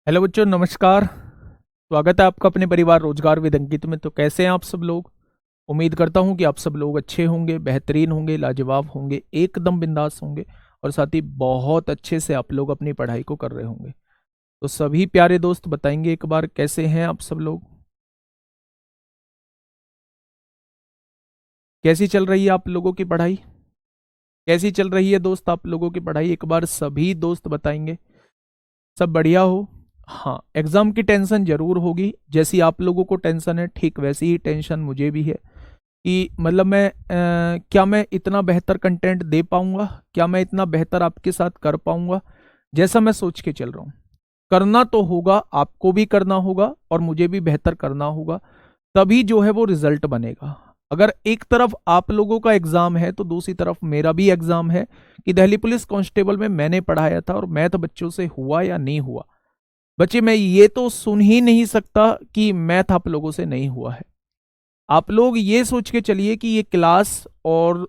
Hello बच्चों, नमस्कार। स्वागत है आपका अपने परिवार रोजगार विद अंकित में। तो कैसे हैं आप सब लोग? उम्मीद करता हूं कि आप सब लोग अच्छे होंगे, बेहतरीन होंगे, लाजवाब होंगे, एकदम बिंदास होंगे और साथ ही बहुत अच्छे से आप लोग अपनी पढ़ाई को कर रहे होंगे। तो सभी प्यारे दोस्त बताएंगे एक बार, कैसे हैं आप सब लोग? कैसी चल रही है आप लोगों की पढ़ाई? कैसी चल रही है दोस्त आप लोगों की पढ़ाई? एक बार सभी दोस्त बताएंगे। सब बढ़िया हो? हाँ, एग्जाम की टेंशन जरूर होगी। जैसी आप लोगों को टेंशन है, ठीक वैसी ही टेंशन मुझे भी है कि मतलब क्या मैं इतना बेहतर कंटेंट दे पाऊंगा, क्या मैं इतना बेहतर आपके साथ कर पाऊंगा जैसा मैं सोच के चल रहा हूं। करना तो होगा, आपको भी करना होगा और मुझे भी बेहतर करना होगा, तभी जो है वो रिजल्ट बनेगा। अगर एक तरफ आप लोगों का एग्जाम है तो दूसरी तरफ मेरा भी एग्जाम है कि दिल्ली पुलिस कांस्टेबल में मैंने पढ़ाया था और मैथ बच्चों से हुआ या नहीं हुआ। बच्चे, मैं ये तो सुन ही नहीं सकता कि मैथ आप लोगों से नहीं हुआ है। आप लोग ये सोच के चलिए कि ये क्लास, और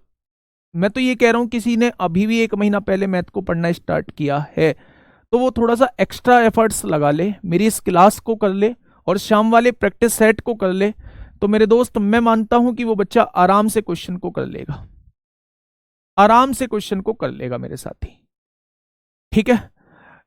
मैं तो ये कह रहा हूं किसी ने अभी भी 1 महीना पहले मैथ को पढ़ना स्टार्ट किया है तो वो थोड़ा सा एक्स्ट्रा एफर्ट्स लगा ले, मेरी इस क्लास को कर ले और शाम वाले प्रैक्टिस सेट को कर ले, तो मेरे दोस्त मैं मानता हूं कि वो बच्चा आराम से क्वेश्चन को कर लेगा, आराम से क्वेश्चन को कर लेगा मेरे साथी। ठीक है।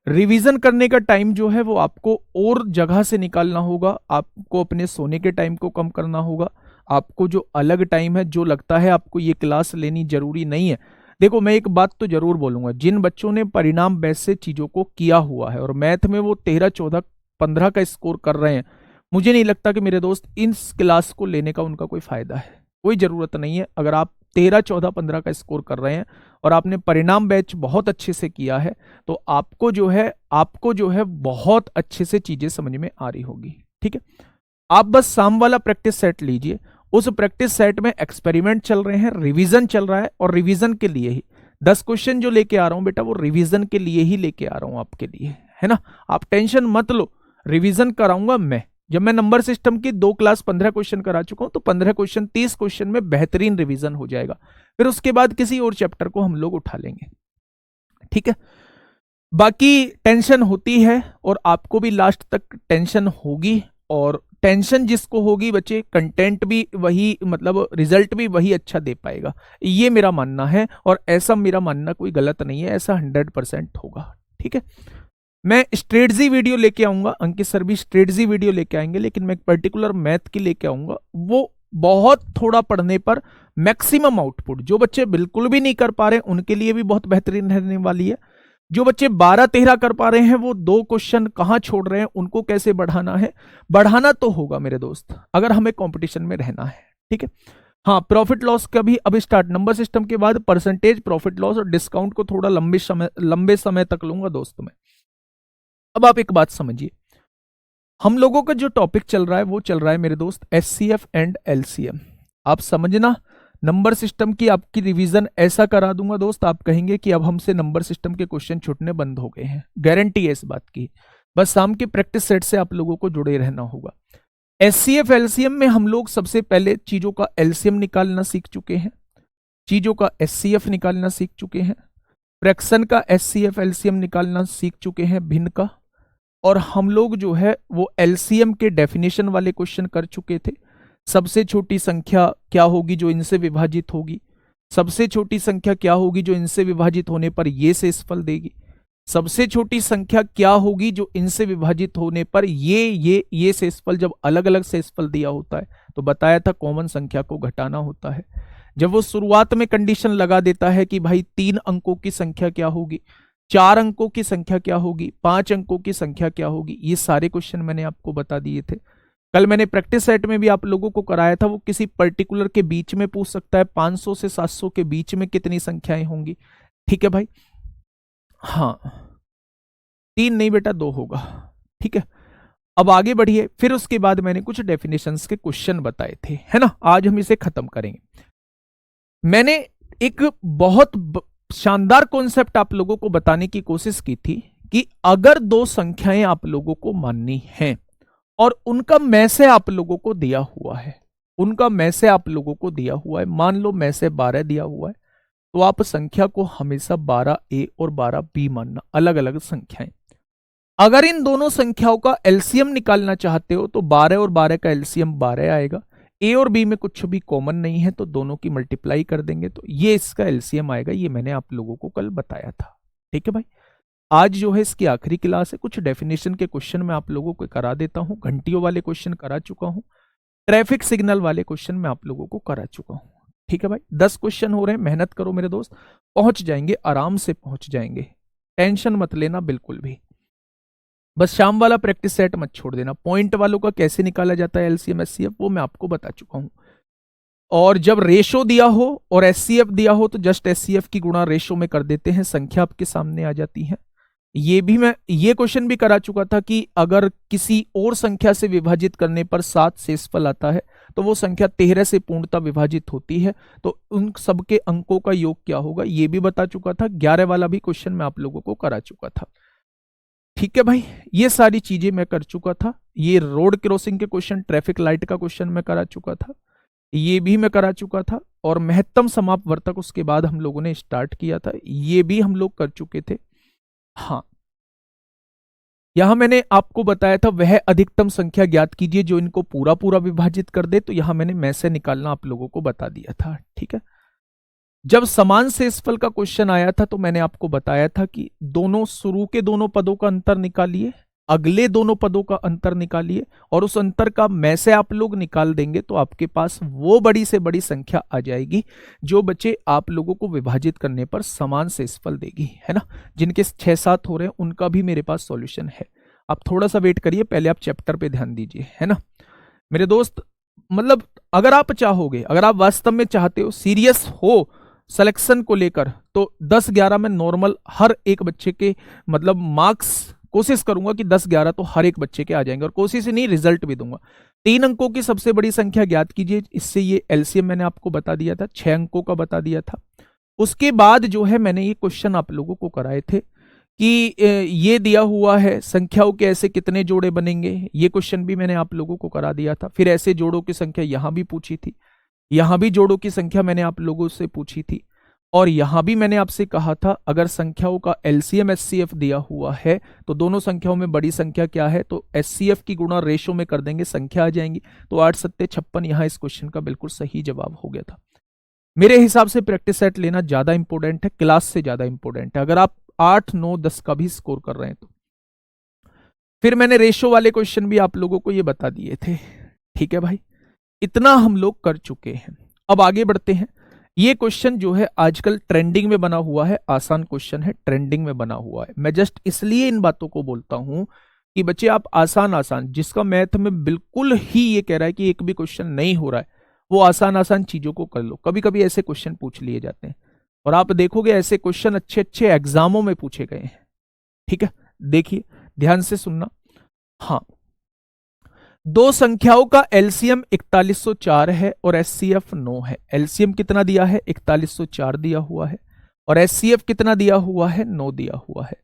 रिवीजन करने का टाइम जो है वो आपको और जगह से निकालना होगा, आपको अपने सोने के टाइम को कम करना होगा। आपको जो अलग टाइम है, जो लगता है आपको ये क्लास लेनी जरूरी नहीं है। देखो, मैं एक बात तो जरूर बोलूंगा, जिन बच्चों ने परिणाम बेस से चीजों को किया हुआ है और मैथ में वो 13, 14, 15 का स्कोर कर रहे हैं, मुझे नहीं लगता कि मेरे दोस्त इस क्लास को लेने का उनका कोई फायदा है। कोई जरूरत नहीं है। अगर आप 13, 14, 15 का स्कोर कर रहे हैं और आपने परिणाम बैच बहुत अच्छे से किया है तो आपको जो है बहुत अच्छे से चीजें समझ में आ रही होगी। ठीक है। आप बस शाम वाला प्रैक्टिस सेट लीजिए। उस प्रैक्टिस सेट में एक्सपेरिमेंट चल रहे हैं, रिवीजन चल रहा है, और रिवीजन के लिए ही 10 क्वेश्चन जो लेके आ रहा हूं बेटा, वो रिवीजन के लिए ही लेके आ रहा हूं आपके लिए, है ना। आप टेंशन मत लो, रिवीजन कराऊंगा मैं। जब मैं नंबर सिस्टम की 2 क्लास 15 क्वेश्चन करा चुका हूं तो 15 क्वेश्चन 30 क्वेश्चन में बेहतरीन रिवीजन हो जाएगा। फिर उसके बाद किसी और चैप्टर को हम लोग उठा लेंगे। ठीक है। बाकी टेंशन होती है और आपको भी लास्ट तक टेंशन होगी, और टेंशन जिसको होगी बच्चे, कंटेंट भी वही, मतलब रिजल्ट भी वही अच्छा दे पाएगा। ये मेरा मानना है और ऐसा मेरा मानना कोई गलत नहीं है, ऐसा 100% होगा। ठीक है। मैं स्ट्रेटजी वीडियो लेके आऊंगा, अंकित सर भी स्ट्रेटजी वीडियो लेके आएंगे, लेकिन मैं एक पर्टिकुलर मैथ की लेके आऊंगा। वो बहुत थोड़ा पढ़ने पर मैक्सिमम आउटपुट, जो बच्चे बिल्कुल भी नहीं कर पा रहे उनके लिए भी बहुत बेहतरीन रहने वाली है। जो बच्चे 12-13 कर पा रहे हैं वो 2 क्वेश्चन कहां छोड़ रहे हैं, उनको कैसे बढ़ाना है। बढ़ाना तो होगा मेरे दोस्त, अगर हमें कंपटीशन में रहना है। ठीक है। हाँ, प्रॉफिट लॉस का भी अब स्टार्ट, नंबर सिस्टम के बाद परसेंटेज, प्रॉफिट लॉस और डिस्काउंट को थोड़ा लंबे समय तक लूंगा दोस्त मैं। अब आप एक बात समझिए, हम लोगों का जो टॉपिक चल रहा है वो चल रहा है मेरे दोस्त एचसीएफ एंड एलसीएम। आप समझना, नंबर सिस्टम की आपकी रिवीजन ऐसा करा दूंगा दोस्त, आप कहेंगे कि अब हमसे नंबर सिस्टम के क्वेश्चन छूटने बंद हो गए हैं। गारंटी है इस बात की। बस शाम के प्रैक्टिस सेट से आप लोगों को जुड़े रहना होगा। एचसीएफ एलसीएम में हम लोग सबसे पहले चीजों का एलसीएम निकालना सीख चुके हैं, चीजों का एचसीएफ निकालना सीख चुके हैं, फ्रैक्शन का एचसीएफ एलसीएम निकालना सीख चुके हैं, भिन्न का। और हम लोग जो है वो एलसीएम के डेफिनेशन वाले क्वेश्चन कर चुके थे। सबसे छोटी संख्या क्या होगी जो इनसे विभाजित होगी, सबसे छोटी संख्या क्या होगी जो इनसे विभाजित होने पर ये शेषफल देगी, सबसे छोटी संख्या क्या होगी जो इनसे विभाजित होने पर ये शेषफल, जब अलग अलग शेषफल दिया होता है तो बताया था कॉमन संख्या को घटाना होता है। जब वो शुरुआत में कंडीशन लगा देता है कि भाई 3 अंकों की संख्या क्या होगी, 4 अंकों की संख्या क्या होगी, 5 अंकों की संख्या क्या होगी, ये सारे क्वेश्चन मैंने आपको बता दिए थे। कल मैंने प्रैक्टिस सेट में भी आप लोगों को कराया था, वो किसी पर्टिकुलर के बीच में पूछ सकता है, 500 से 700 के बीच में कितनी संख्याएं होंगी। ठीक है भाई। हाँ, 3 नहीं बेटा, 2 होगा। ठीक है। अब आगे बढ़िए। फिर उसके बाद मैंने कुछ डेफिनेशंस के क्वेश्चन बताए थे, है ना। आज हम इसे खत्म करेंगे। मैंने एक बहुत शानदार कॉन्सेप्ट आप लोगों को बताने की कोशिश की थी कि अगर 2 संख्याएं आप लोगों को माननी हैं और उनका में से आप लोगों को दिया हुआ है, उनका में से आप लोगों को दिया हुआ है, मान लो में से 12 दिया हुआ है, तो आप संख्या को हमेशा 12A और 12B मानना, अलग अलग संख्याएं। अगर इन दोनों संख्याओं का एलसीएम निकालना चाहते हो तो 12 और 12 का एलसीएम 12 आएगा। ए और बी में कुछ भी कॉमन नहीं है तो दोनों की मल्टीप्लाई कर देंगे तो ये इसका एलसीएम आएगा। ये मैंने आप लोगों को कल बताया था। ठीक है भाई, आज जो है इसकी आखिरी क्लास है। कुछ डेफिनेशन के क्वेश्चन मैं आप लोगों को करा देता हूं। घंटियों वाले क्वेश्चन करा चुका हूं, ट्रैफिक सिग्नल वाले क्वेश्चन मैं आप लोगों को करा चुका हूं। ठीक है भाई, 10 क्वेश्चन हो रहे हैं, मेहनत करो मेरे दोस्त, पहुंच जाएंगे, आराम से पहुंच जाएंगे, टेंशन मत लेना बिल्कुल भी। बस शाम वाला प्रैक्टिस सेट मत छोड़ देना। पॉइंट वालों का कैसे निकाला जाता है एलसीएम एचसीएफ वो मैं आपको बता चुका हूं। और जब रेशो दिया हो और एचसीएफ दिया हो तो जस्ट एचसीएफ की गुणा रेशो में कर देते हैं, संख्या आपके सामने आ जाती है। ये क्वेश्चन भी करा चुका था कि अगर किसी और संख्या से विभाजित करने पर 7 शेषफल आता है तो वो संख्या 13 से पूर्णतः विभाजित होती है तो उन सबके अंकों का योग क्या होगा, ये भी बता चुका था। 11 वाला भी क्वेश्चन मैं आप लोगों को करा चुका था। ठीक है भाई, ये सारी चीजें मैं कर चुका था। ये रोड क्रॉसिंग के क्वेश्चन, ट्रैफिक लाइट का क्वेश्चन मैं करा चुका था, ये भी मैं करा चुका था। और महत्तम समापवर्तक उसके बाद हम लोगों ने स्टार्ट किया था, ये भी हम लोग कर चुके थे। हाँ, यहां मैंने आपको बताया था वह अधिकतम संख्या ज्ञात कीजिए जो इनको पूरा पूरा विभाजित कर दे, तो यहां मैंने में से निकालना आप लोगों को बता दिया था। ठीक है, जब समान शेषफल का क्वेश्चन आया था तो मैंने आपको बताया था कि दोनों शुरू के दोनों पदों का अंतर निकालिए, अगले दोनों पदों का अंतर निकालिए और उस अंतर का में से आप लोग निकाल देंगे तो आपके पास वो बड़ी से बड़ी संख्या आ जाएगी जो बच्चे आप लोगों को विभाजित करने पर समान शेषफल देगी, है ना। जिनके 6-7 हो रहे हैं उनका भी मेरे पास सॉल्यूशन है। आप थोड़ा सा वेट करिए, पहले आप चैप्टर पे ध्यान दीजिए, है ना मेरे दोस्त। मतलब अगर आप चाहोगे, अगर आप वास्तव में चाहते हो, सीरियस हो सिलेक्शन को लेकर, तो 10-11 में नॉर्मल हर एक बच्चे के मतलब मार्क्स कोशिश करूंगा कि 10-11 तो हर एक बच्चे के आ जाएंगे और कोशिश ही नहीं रिजल्ट भी दूंगा। 3 अंकों की सबसे बड़ी संख्या ज्ञात कीजिए, इससे ये एलसीएम मैंने आपको बता दिया था, 6 अंकों का बता दिया था। उसके बाद जो है मैंने ये क्वेश्चन आप लोगों को कराए थे कि ये दिया हुआ है संख्याओं के ऐसे कितने जोड़े बनेंगे, ये क्वेश्चन भी मैंने आप लोगों को करा दिया था। फिर ऐसे जोड़ों की संख्या यहां भी पूछी थी, यहां भी जोड़ों की संख्या मैंने आप लोगों से पूछी थी और यहां भी मैंने आपसे कहा था अगर संख्याओं का एलसीएम एचसीएफ दिया हुआ है तो दोनों संख्याओं में बड़ी संख्या क्या है, तो एचसीएफ की गुणा रेशो में कर देंगे, संख्या आ जाएंगी। तो 8 7 56 यहां इस क्वेश्चन का बिल्कुल सही जवाब हो गया था। मेरे हिसाब से प्रैक्टिस सेट लेना ज्यादा इंपॉर्टेंट है, क्लास से ज्यादा इंपॉर्टेंट है, अगर आप 8 9 10 का भी स्कोर कर रहे हैं तो। फिर मैंने रेशो वाले क्वेश्चन भी आप लोगों को ये बता दिए थे। ठीक है भाई, इतना हम लोग कर चुके हैं। अब आगे बढ़ते हैं। ये क्वेश्चन जो है आजकल ट्रेंडिंग में बना हुआ है, आसान क्वेश्चन है, ट्रेंडिंग में बना हुआ है। मैं जस्ट इसलिए इन बातों को बोलता हूं कि बच्चे आप आसान आसान, जिसका मैथ में बिल्कुल ही ये कह रहा है कि एक भी क्वेश्चन नहीं हो रहा है, वो आसान आसान चीजों को कर लो। कभी कभी ऐसे क्वेश्चन पूछ लिए जाते हैं और आप देखोगे ऐसे क्वेश्चन अच्छे अच्छे एग्जामों में पूछे गए हैं। ठीक है, देखिए ध्यान से सुनना। हाँ, दो संख्याओं का एलसीएम 4104 है और एचसीएफ 9 है। एलसीएम कितना दिया है, 4104 दिया हुआ है और एचसीएफ कितना दिया हुआ है, 9 दिया हुआ है।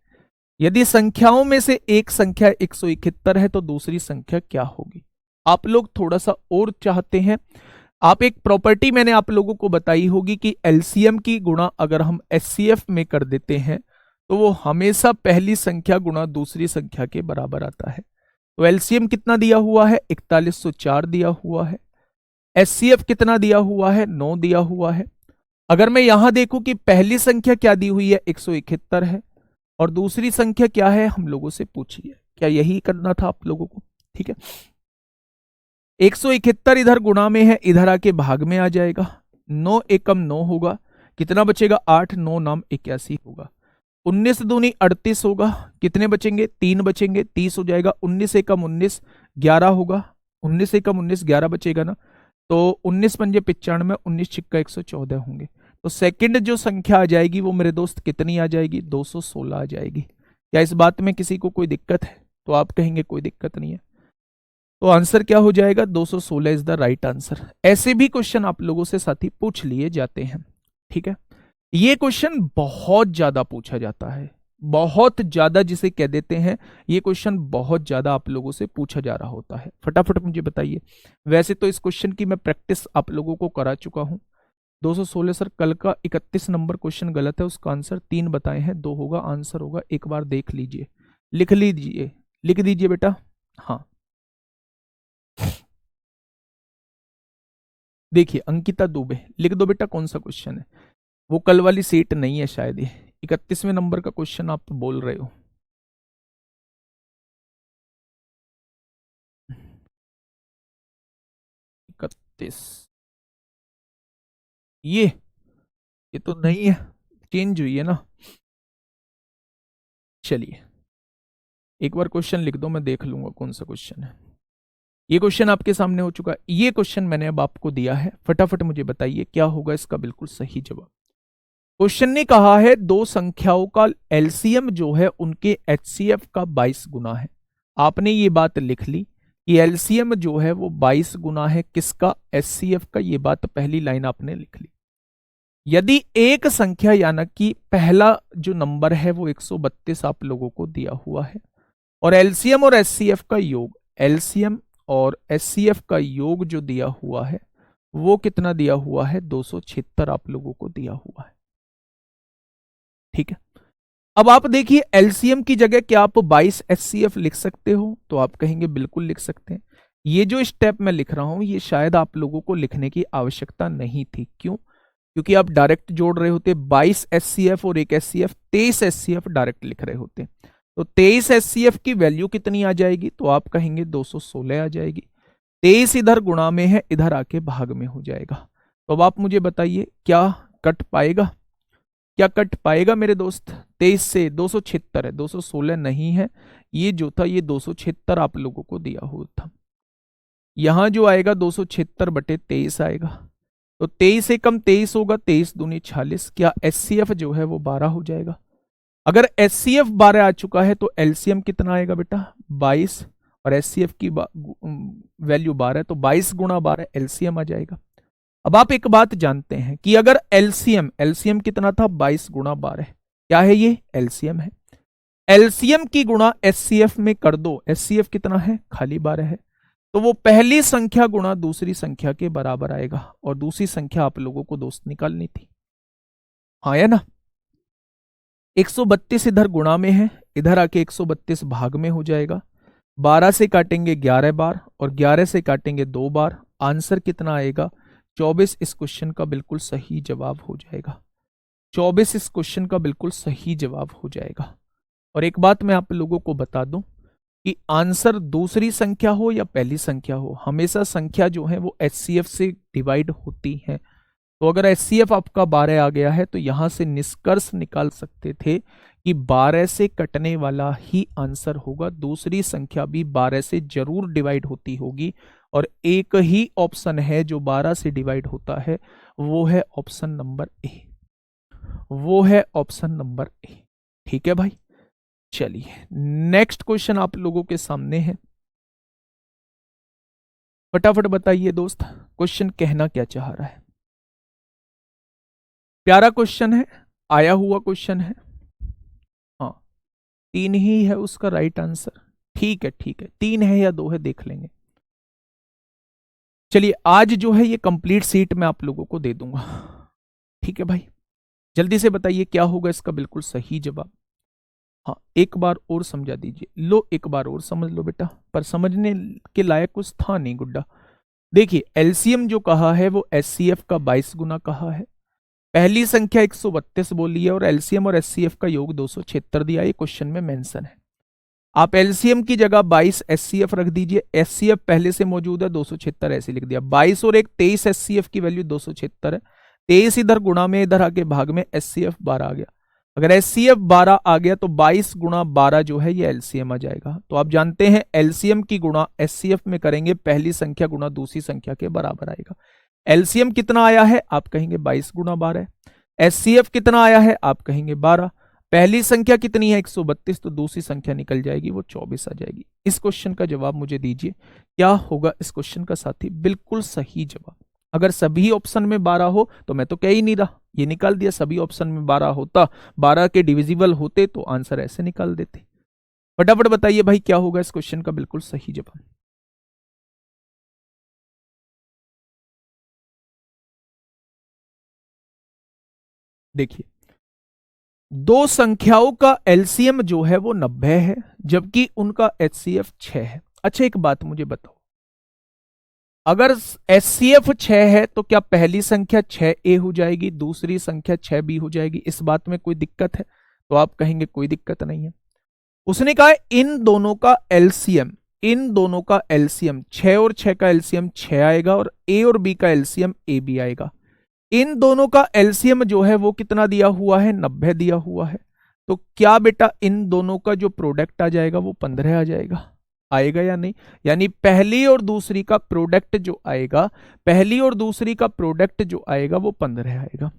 यदि संख्याओं में से एक संख्या 171 है तो दूसरी संख्या क्या होगी। आप लोग थोड़ा सा और चाहते हैं, आप एक प्रॉपर्टी मैंने आप लोगों को बताई होगी कि एलसीएम की गुणा अगर हम एचसीएफ में कर देते हैं तो वो हमेशा पहली संख्या गुणा दूसरी संख्या के बराबर आता है। तो एलसीएम कितना दिया हुआ है, 4104 दिया हुआ है। एचसीएफ कितना दिया हुआ है, 9 दिया हुआ है। अगर मैं यहां देखूं कि पहली संख्या क्या दी हुई है, 171 है और दूसरी संख्या क्या है, हम लोगों से पूछी है। क्या यही करना था आप लोगों को। ठीक है, 171 इधर गुणा में है, इधर आके भाग में आ जाएगा। 9 एकम 9 होगा, कितना बचेगा, 8 9 नाम 81 होगा। 19 दूनी 38 होगा, कितने बचेंगे, 3 बचेंगे, 30 हो जाएगा। 19 एकम 19 11 होगा, 19 एकम 19 11 बचेगा ना, तो 19 पंजे 95, 19 छिक्का 114 होंगे। तो सेकंड जो संख्या आ जाएगी वो मेरे दोस्त कितनी आ जाएगी, 216 आ जाएगी। क्या इस बात में किसी को कोई दिक्कत है, तो आप कहेंगे कोई दिक्कत नहीं है। तो आंसर क्या हो जाएगा, 216 इज द राइट आंसर। ऐसे भी क्वेश्चन आप लोगों से साथी पूछ लिए जाते हैं। ठीक है, ये क्वेश्चन बहुत ज्यादा पूछा जाता है, बहुत ज्यादा जिसे कह देते हैं, ये क्वेश्चन बहुत ज्यादा आप लोगों से पूछा जा रहा होता है। फटाफट मुझे बताइए। वैसे तो इस क्वेश्चन की मैं प्रैक्टिस आप लोगों को करा चुका हूं। 216 सर, कल का 31 नंबर क्वेश्चन गलत है, उसका आंसर 3 बताए हैं, 2 होगा, आंसर होगा, एक बार देख लीजिए। लिख लीजिए, लिख दीजिए बेटा। हाँ, देखिए अंकिता दुबे, लिख दो बेटा कौन सा क्वेश्चन है। वो कल वाली सीट नहीं है शायद, ये 31वें नंबर का क्वेश्चन आप बोल रहे हो। 31, ये तो नहीं है, चेंज हुई है ना। चलिए एक बार क्वेश्चन लिख दो, मैं देख लूंगा कौन सा क्वेश्चन है। ये क्वेश्चन आपके सामने हो चुका है, ये क्वेश्चन मैंने अब आपको दिया है, फटाफट मुझे बताइए क्या होगा इसका बिल्कुल सही जवाब। क्वेश्चन ने कहा है दो संख्याओं का एलसीएम जो है उनके एचसीएफ का 22 गुना है। आपने ये बात लिख ली कि एलसीएम जो है वो 22 गुना है किसका, एचसीएफ का, ये बात पहली लाइन आपने लिख ली। यदि एक संख्या यानी कि पहला जो नंबर है वो 132 आप लोगों को दिया हुआ है, और एलसीएम और एचसीएफ का योग, एलसीएम और एचसीएफ का योग जो दिया हुआ है वो कितना दिया हुआ है, 276 आप लोगों को दिया हुआ है। ठीक है, अब आप देखिए एलसीएम की जगह क्या आप 22 एचसीएफ लिख सकते हो, तो आप कहेंगे बिल्कुल लिख सकते हैं। ये जो स्टेप मैं लिख रहा हूं ये शायद आप लोगों को लिखने की आवश्यकता नहीं थी, क्यों, क्योंकि आप डायरेक्ट जोड़ रहे होते 22 एचसीएफ और एक एचसीएफ, 23 एचसीएफ डायरेक्ट लिख रहे होते। तो 23 एचसीएफ की वैल्यू कितनी आ जाएगी, तो आप कहेंगे 216 आ जाएगी। 23 इधर गुणा में है, इधर आके भाग में हो जाएगा। तो अब आप मुझे बताइए क्या कट पाएगा, क्या कट पाएगा मेरे दोस्त। 23 से 276 है, 216 नहीं है, ये जो था ये 276 आप लोगों को दिया हुआ था। यहां जो आएगा 276/23 आएगा, तो 23 से कम 23 होगा, 23 दूनी 46, क्या एचसीएफ जो है वो 12 हो जाएगा। अगर एचसीएफ 12 आ चुका है तो एलसीएम कितना आएगा बेटा, 22, और एचसीएफ की वैल्यू 12 है, तो 22 गुणा 12 एलसीएम आ जाएगा। अब आप एक बात जानते हैं कि अगर एलसीएम, एलसीएम कितना था, 22 गुणा 12, क्या है ये, एलसीएम है। एलसीएम की गुणा एचसीएफ में कर दो, एचसीएफ कितना है, खाली 12 है, तो वो पहली संख्या गुणा दूसरी संख्या के बराबर आएगा, और दूसरी संख्या आप लोगों को दोस्त निकालनी थी, हाँ या ना। 132 इधर गुणा में है, इधर आके 132 भाग में हो जाएगा। 12 से काटेंगे 11 बार, और 11 से काटेंगे 2 बार, आंसर कितना आएगा, 24 इस क्वेश्चन का बिल्कुल सही जवाब हो जाएगा। 24 इस क्वेश्चन का बिल्कुल सही जवाब हो जाएगा। और एक बात मैं आप लोगों को बता दूं कि आंसर दूसरी संख्या हो या पहली संख्या हो, हमेशा संख्या जो है वो एचसीएफ से डिवाइड होती है। तो अगर एचसीएफ आपका 12 आ गया है तो यहां से निष्कर्ष निकाल सकते थे कि 12 से कटने वाला ही आंसर होगा, दूसरी संख्या भी 12 से जरूर डिवाइड होती होगी, और एक ही ऑप्शन है जो 12 से डिवाइड होता है, वो है ऑप्शन नंबर ए, वो है ऑप्शन नंबर ए। ठीक है भाई, चलिए नेक्स्ट क्वेश्चन आप लोगों के सामने है, फटाफट बताइए दोस्त क्वेश्चन कहना क्या चाह रहा है। प्यारा क्वेश्चन है, आया हुआ क्वेश्चन है, हाँ 3 ही है उसका राइट आंसर, ठीक है ठीक है, 3 है या 2 है देख लेंगे। चलिए आज जो है ये कंप्लीट सीट मैं आप लोगों को दे दूंगा, ठीक है भाई, जल्दी से बताइए क्या होगा इसका बिल्कुल सही जवाब। हाँ एक बार और समझा दीजिए, लो एक बार और समझ लो बेटा, पर समझने के लायक कुछ था नहीं गुड्डा। देखिए एलसीएम जो कहा है वो एचसीएफ का 22 गुना कहा है, पहली संख्या 132 बोली है, और एलसीएम और एचसीएफ का योग 276 दिया, ये क्वेश्चन में मेंशन है। आप एलसीएम की जगह 22 एचसीएफ रख दीजिए, एचसीएफ पहले से मौजूद है, 276 ऐसे लिख दिया, 22 और एक 23 एचसीएफ की वैल्यू 276 है, 23 इधर गुणा में, इधर आके भाग में, एचसीएफ 12 आ गया। अगर एचसीएफ 12 आ गया तो 22 गुणा 12 जो है ये एलसीएम आ जाएगा। तो आप जानते हैं एलसीएम की गुणा एचसीएफ में करेंगे, पहली संख्या गुणा दूसरी संख्या के बराबर आएगा। एलसीएम कितना आया है, आप कहेंगे 22 गुणा 12, एचसीएफ कितना आया है, आप कहेंगे 12, पहली संख्या कितनी है 132, तो दूसरी संख्या निकल जाएगी वो 24 आ जाएगी। इस क्वेश्चन का जवाब मुझे दीजिए क्या होगा इस क्वेश्चन का साथी बिल्कुल सही जवाब। अगर सभी ऑप्शन में 12 हो तो मैं तो कह ही नहीं रहा, ये निकाल दिया, सभी ऑप्शन में 12 होता, 12 के डिविजिबल होते तो आंसर ऐसे निकाल देते। फटाफट बताइए भाई क्या होगा इस क्वेश्चन का बिल्कुल सही जवाब। देखिए दो संख्याओं का एलसीएम जो है वो 90 है, जबकि उनका एचसीएफ 6 है। अच्छा एक बात मुझे बताओ, अगर एचसीएफ 6 है तो क्या पहली संख्या 6a हो जाएगी, दूसरी संख्या 6b हो जाएगी? इस बात में कोई दिक्कत है? तो आप कहेंगे कोई दिक्कत नहीं है। उसने कहा इन दोनों का एलसीएम, इन दोनों का एलसीएम 6 और 6 का एलसीएम 6 आएगा और ए और बी का एलसीएम ए बी आएगा। इन दोनों का एलसीएम जो है वो कितना दिया हुआ है? 90 दिया हुआ है। तो क्या बेटा इन दोनों का जो प्रोडक्ट आ जाएगा वो 15 आ जाएगा? आएगा या नहीं? यानी पहली और दूसरी का प्रोडक्ट जो आएगा, पहली और दूसरी का प्रोडक्ट जो आएगा वो 15 आएगा।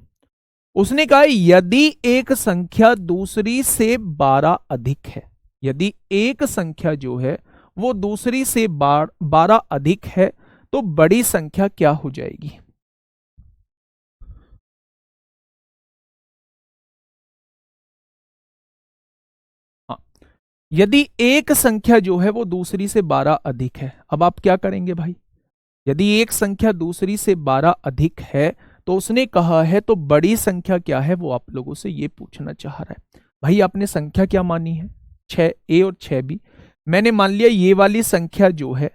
उसने कहा यदि एक संख्या दूसरी से 12 अधिक है, यदि एक संख्या जो है वो दूसरी से 12 अधिक है तो बड़ी संख्या क्या हो जाएगी? हाँ, यदि एक संख्या जो है वो दूसरी से 12 अधिक है, अब आप क्या करेंगे भाई? यदि एक संख्या दूसरी से 12 अधिक है तो उसने कहा है तो बड़ी संख्या क्या है, वो आप लोगों से ये पूछना चाह रहा है। भाई आपने संख्या क्या मानी है? 6a और 6b। मैंने मान लिया ये वाली संख्या जो है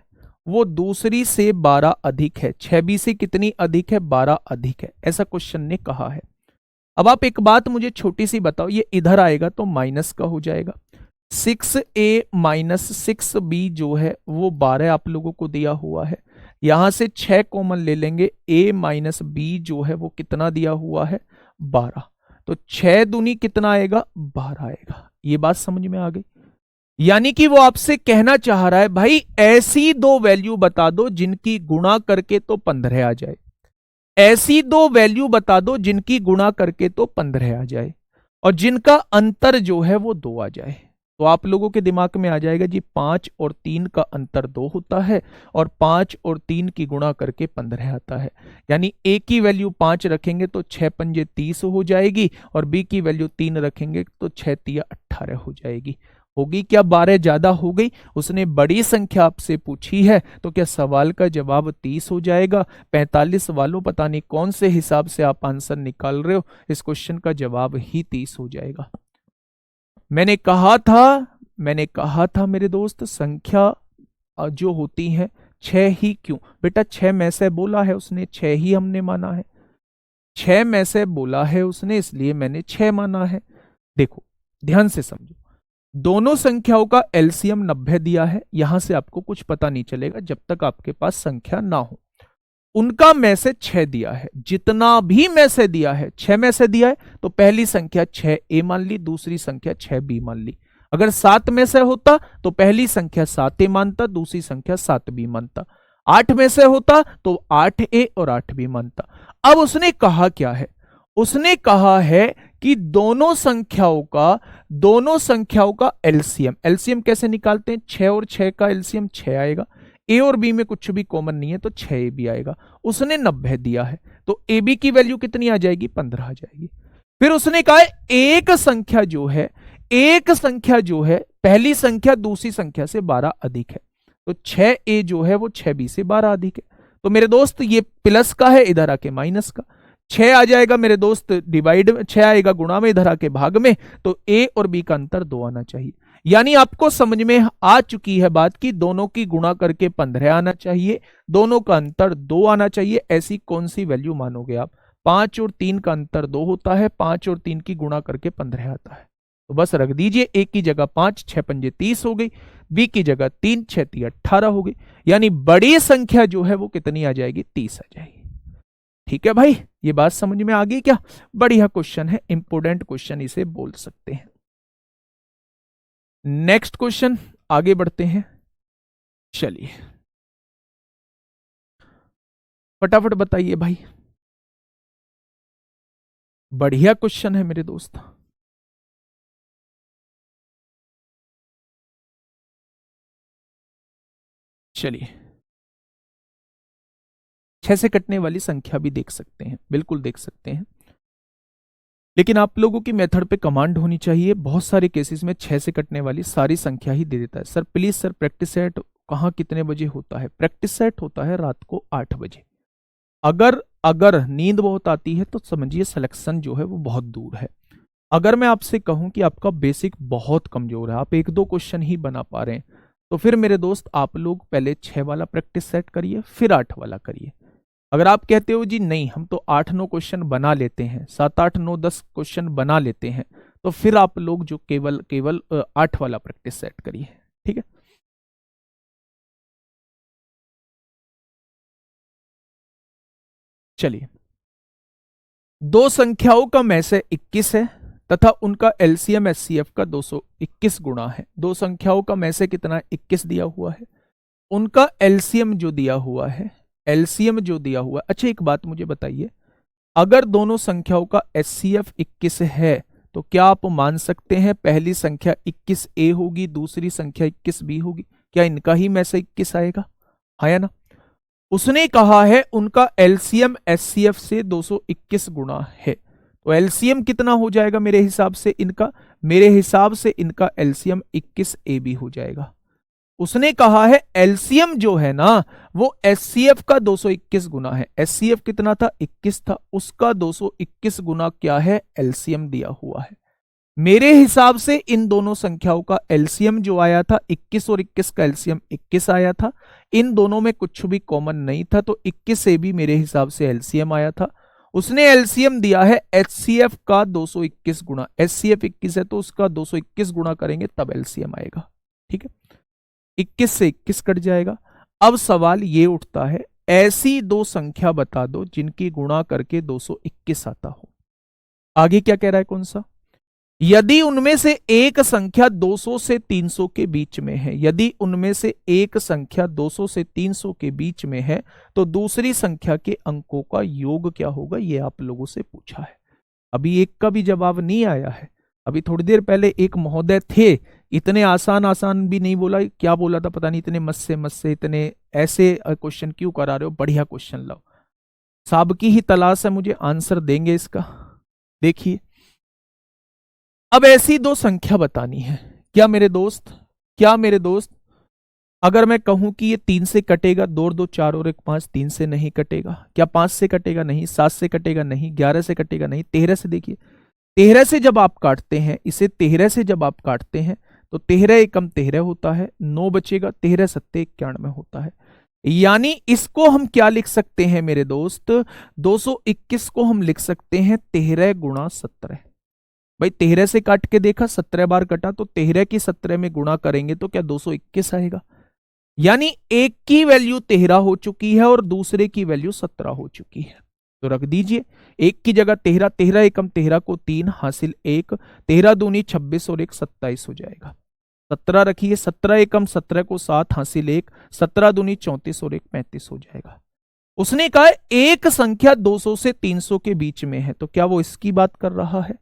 वो दूसरी से 12 अधिक है, 6b से कितनी अधिक है? 12 अधिक है, ऐसा क्वेश्चन ने कहा है। अब आप एक बात मुझे छोटी सी बताओ, ये इधर आएगा तो माइनस का हो जाएगा। 6a माइनस 6b जो है वो 12 आप लोगों को दिया हुआ है। यहां से 6 कॉमन ले लेंगे, a माइनस बी जो है वो कितना दिया हुआ है? 12। तो 6 दूनी कितना आएगा? 12 आएगा। ये बात समझ में आ गई? यानी कि वो आपसे कहना चाह रहा है भाई ऐसी दो वैल्यू बता दो जिनकी गुणा करके तो 15 आ जाए, ऐसी दो वैल्यू बता दो जिनकी गुणा करके तो 15 आ जाए और जिनका अंतर जो है वो 2 आ जाए। तो आप लोगों के दिमाग में आ जाएगा जी 5 और 3 का अंतर 2 होता है और 5 और 3 की गुणा करके 15 आता है। यानी ए की वैल्यू 5 रखेंगे तो 6 पंजे 30 हो जाएगी और बी की वैल्यू 3 रखेंगे तो 6 तिया 18 हो जाएगी। होगी क्या 12 ज्यादा हो गई? उसने बड़ी संख्या आपसे पूछी है तो क्या सवाल का जवाब 30 हो जाएगा? 45 वालों पता नहीं कौन से हिसाब से आप आंसर निकाल रहे हो, इस क्वेश्चन का जवाब ही 30 हो जाएगा। मैंने कहा था मेरे दोस्त संख्या जो होती है 6 ही क्यों? बेटा 6 में से बोला है उसने, 6 ही हमने माना है। 6 में से बोला है उसने इसलिए मैंने 6 माना है। देखो ध्यान से समझो, दोनों संख्याओं का एलसीएम 90 दिया है। यहां से आपको कुछ पता नहीं चलेगा जब तक आपके पास संख्या ना हो। उनका में से 6 दिया है, जितना भी में से दिया है 6 में से दिया है तो पहली संख्या 6a मान ली, दूसरी संख्या 6b मान ली। अगर 7 में से होता तो पहली संख्या 7a मानता, दूसरी संख्या 7b मानता। 8 में से होता तो 8a और 8b मानता। अब उसने कहा क्या है? उसने कहा है कि दोनों संख्याओं का एलसीएम, एलसीएम कैसे निकालते हैं? 6 और 6 का एलसीएम 6 आएगा, ए और बी में कुछ भी कॉमन नहीं है तो 6ab आएगा। उसने 90 दिया है तो ए बी की वैल्यू कितनी आ जाएगी? 15 आ जाएगी। फिर उसने कहा एक संख्या जो है पहली संख्या दूसरी संख्या से 12 अधिक है, तो 6a जो है वो 6b से 12 अधिक है। तो मेरे दोस्त ये प्लस का है, इधर आके माइनस का। 6 आ जाएगा मेरे दोस्त डिवाइड में, 6 आएगा गुणा में, इधर आके भाग में, तो a और b का अंतर 2 आना चाहिए। यानी आपको समझ में आ चुकी है बात कि दोनों की गुणा करके 15 आना चाहिए, दोनों का अंतर 2 आना चाहिए। ऐसी कौन सी वैल्यू मानोगे आप? 5 और 3 का अंतर 2 होता है, 5 और 3 की गुणा करके 15 आता है। तो बस रख दीजिए, ए की जगह 5, 6 पंजे 30 हो गई, बी की जगह 3, 6 तिया 18 हो गई। यानी बड़ी संख्या जो है वो कितनी आ जाएगी? 30 आ जाएगी। ठीक है भाई, ये बात समझ में आ गई क्या? बढ़िया क्वेश्चन है, इंपोर्टेंट क्वेश्चन इसे बोल सकते हैं। नेक्स्ट क्वेश्चन आगे बढ़ते हैं। चलिए फटाफट बताइए भाई, बढ़िया क्वेश्चन है मेरे दोस्त। चलिए 6 से कटने वाली संख्या भी देख सकते हैं, बिल्कुल देख सकते हैं, लेकिन आप लोगों की मेथड पे कमांड होनी चाहिए। बहुत सारे केसेस में 6 से कटने वाली सारी संख्या ही दे देता है। Sir please sir, practice set कहाँ कितने बजे होता है? प्रैक्टिस सेट होता है रात को 8 बजे। अगर अगर नींद बहुत आती है तो समझिए सिलेक्शन जो है वो बहुत दूर है। अगर मैं आपसे कहूं कि आपका बेसिक बहुत कमजोर है, आप एक दो क्वेश्चन ही बना पा रहे हैं, तो फिर मेरे दोस्त आप लोग पहले 6 वाला प्रैक्टिस सेट करिए, फिर 8 वाला करिए। अगर आप कहते हो जी नहीं हम तो 8-9 क्वेश्चन बना लेते हैं, 7-8-9-10 क्वेश्चन बना लेते हैं, तो फिर आप लोग जो केवल केवल 8 वाला प्रैक्टिस सेट करिए। ठीक है, चलिए। दो संख्याओं का में से 21 है तथा उनका एलसीएम एचसीएफ का 221 गुणा है। दो संख्याओं का में से कितना 21 दिया हुआ है, उनका एलसीएम जो दिया हुआ है, एलसीएम जो दिया हुआ है। अच्छा एक बात मुझे बताइए, अगर दोनों संख्याओं का एचसीएफ 21 है तो क्या आप मान सकते हैं पहली संख्या 21A होगी, दूसरी संख्या 21B होगी? क्या इनका ही में से 21 आएगा? आया ना? उसने कहा है उनका एलसीएम एचसीएफ से 221 गुणा है, तो एलसीएम कितना हो जाएगा मेरे हिसाब से इनका? मेरे हिसाब से इनका एलसीएम 21AB हो जाएगा। उसने कहा है एलसीएम जो है ना वो एचसीएफ का 221 गुना है। एचसीएफ कितना था? 21 था, उसका 221 गुना क्या है? एलसीएम दिया हुआ है। मेरे हिसाब से इन दोनों संख्याओं का एलसीएम जो आया था 21 और 21 का एलसीएम 21 आया था। इन दोनों में कुछ भी कॉमन नहीं था, तो 21 से भी मेरे हिसाब से एलसीएम आया था। उसने एलसीएम दिया है एचसीएफ का 221 गुना। एचसीएफ 21 है तो उसका 221 गुना करेंगे तब एलसीएम आएगा। ठीक है, 21 से 21 कट जाएगा। अब सवाल ये उठता है ऐसी दो संख्या बता दो जिनकी गुणा करके 221 आता हो। आगे क्या कह रहा है, कौन सा? यदि उनमें से एक संख्या 200 से 300 के बीच में है, यदि उनमें से एक संख्या 200 से 300 के बीच में है तो दूसरी संख्या के अंकों का योग क्या होगा, ये आप लोगों से पूछा है। अभी एक का भी जवाब नहीं आया है। अभी थोड़ी देर पहले एक महोदय थे, इतने आसान आसान भी नहीं बोला, क्या बोला था पता नहीं, इतने मत से इतने ऐसे क्वेश्चन क्यों करा रहे हो, बढ़िया क्वेश्चन लाओ। साहब की ही तलाश है, मुझे आंसर देंगे इसका। देखिए अब ऐसी दो संख्या बतानी है। क्या मेरे दोस्त, क्या मेरे दोस्त, अगर मैं कहूं कि ये 3 से कटेगा, 2 और 2 4 और 1 5, 3 से नहीं कटेगा। क्या 5 से कटेगा? नहीं। 7 से कटेगा? नहीं। 11 से कटेगा? नहीं। 13 से, देखिए 13 से जब आप काटते हैं इसे, 13 से जब आप काटते हैं तो 13 एकम 13 होता है, 9 बचेगा, 13 सत्ते 91 होता है। यानी इसको हम क्या लिख सकते हैं मेरे दोस्त, 221 को हम लिख सकते हैं 13 गुणा 17। भाई 13 से काट के देखा, 17 बार कटा, तो 13 की 17 में गुणा करेंगे तो क्या 221 आएगा। यानी एक की वैल्यू 13 हो चुकी है और दूसरे की वैल्यू 17 हो चुकी है, तो रख दीजिए एक की जगह 13, 13 एकम 13 को 3 हासिल 1, 13 दूनी 26 और 1 27 हो जाएगा। 17 रखिए, 17 एकम 17 को 7 हासिल 1, 17 दूनी 34 और 1 35 हो जाएगा। उसने कहा एक संख्या 200 से 300 के बीच में है, तो क्या वो इसकी बात कर रहा है?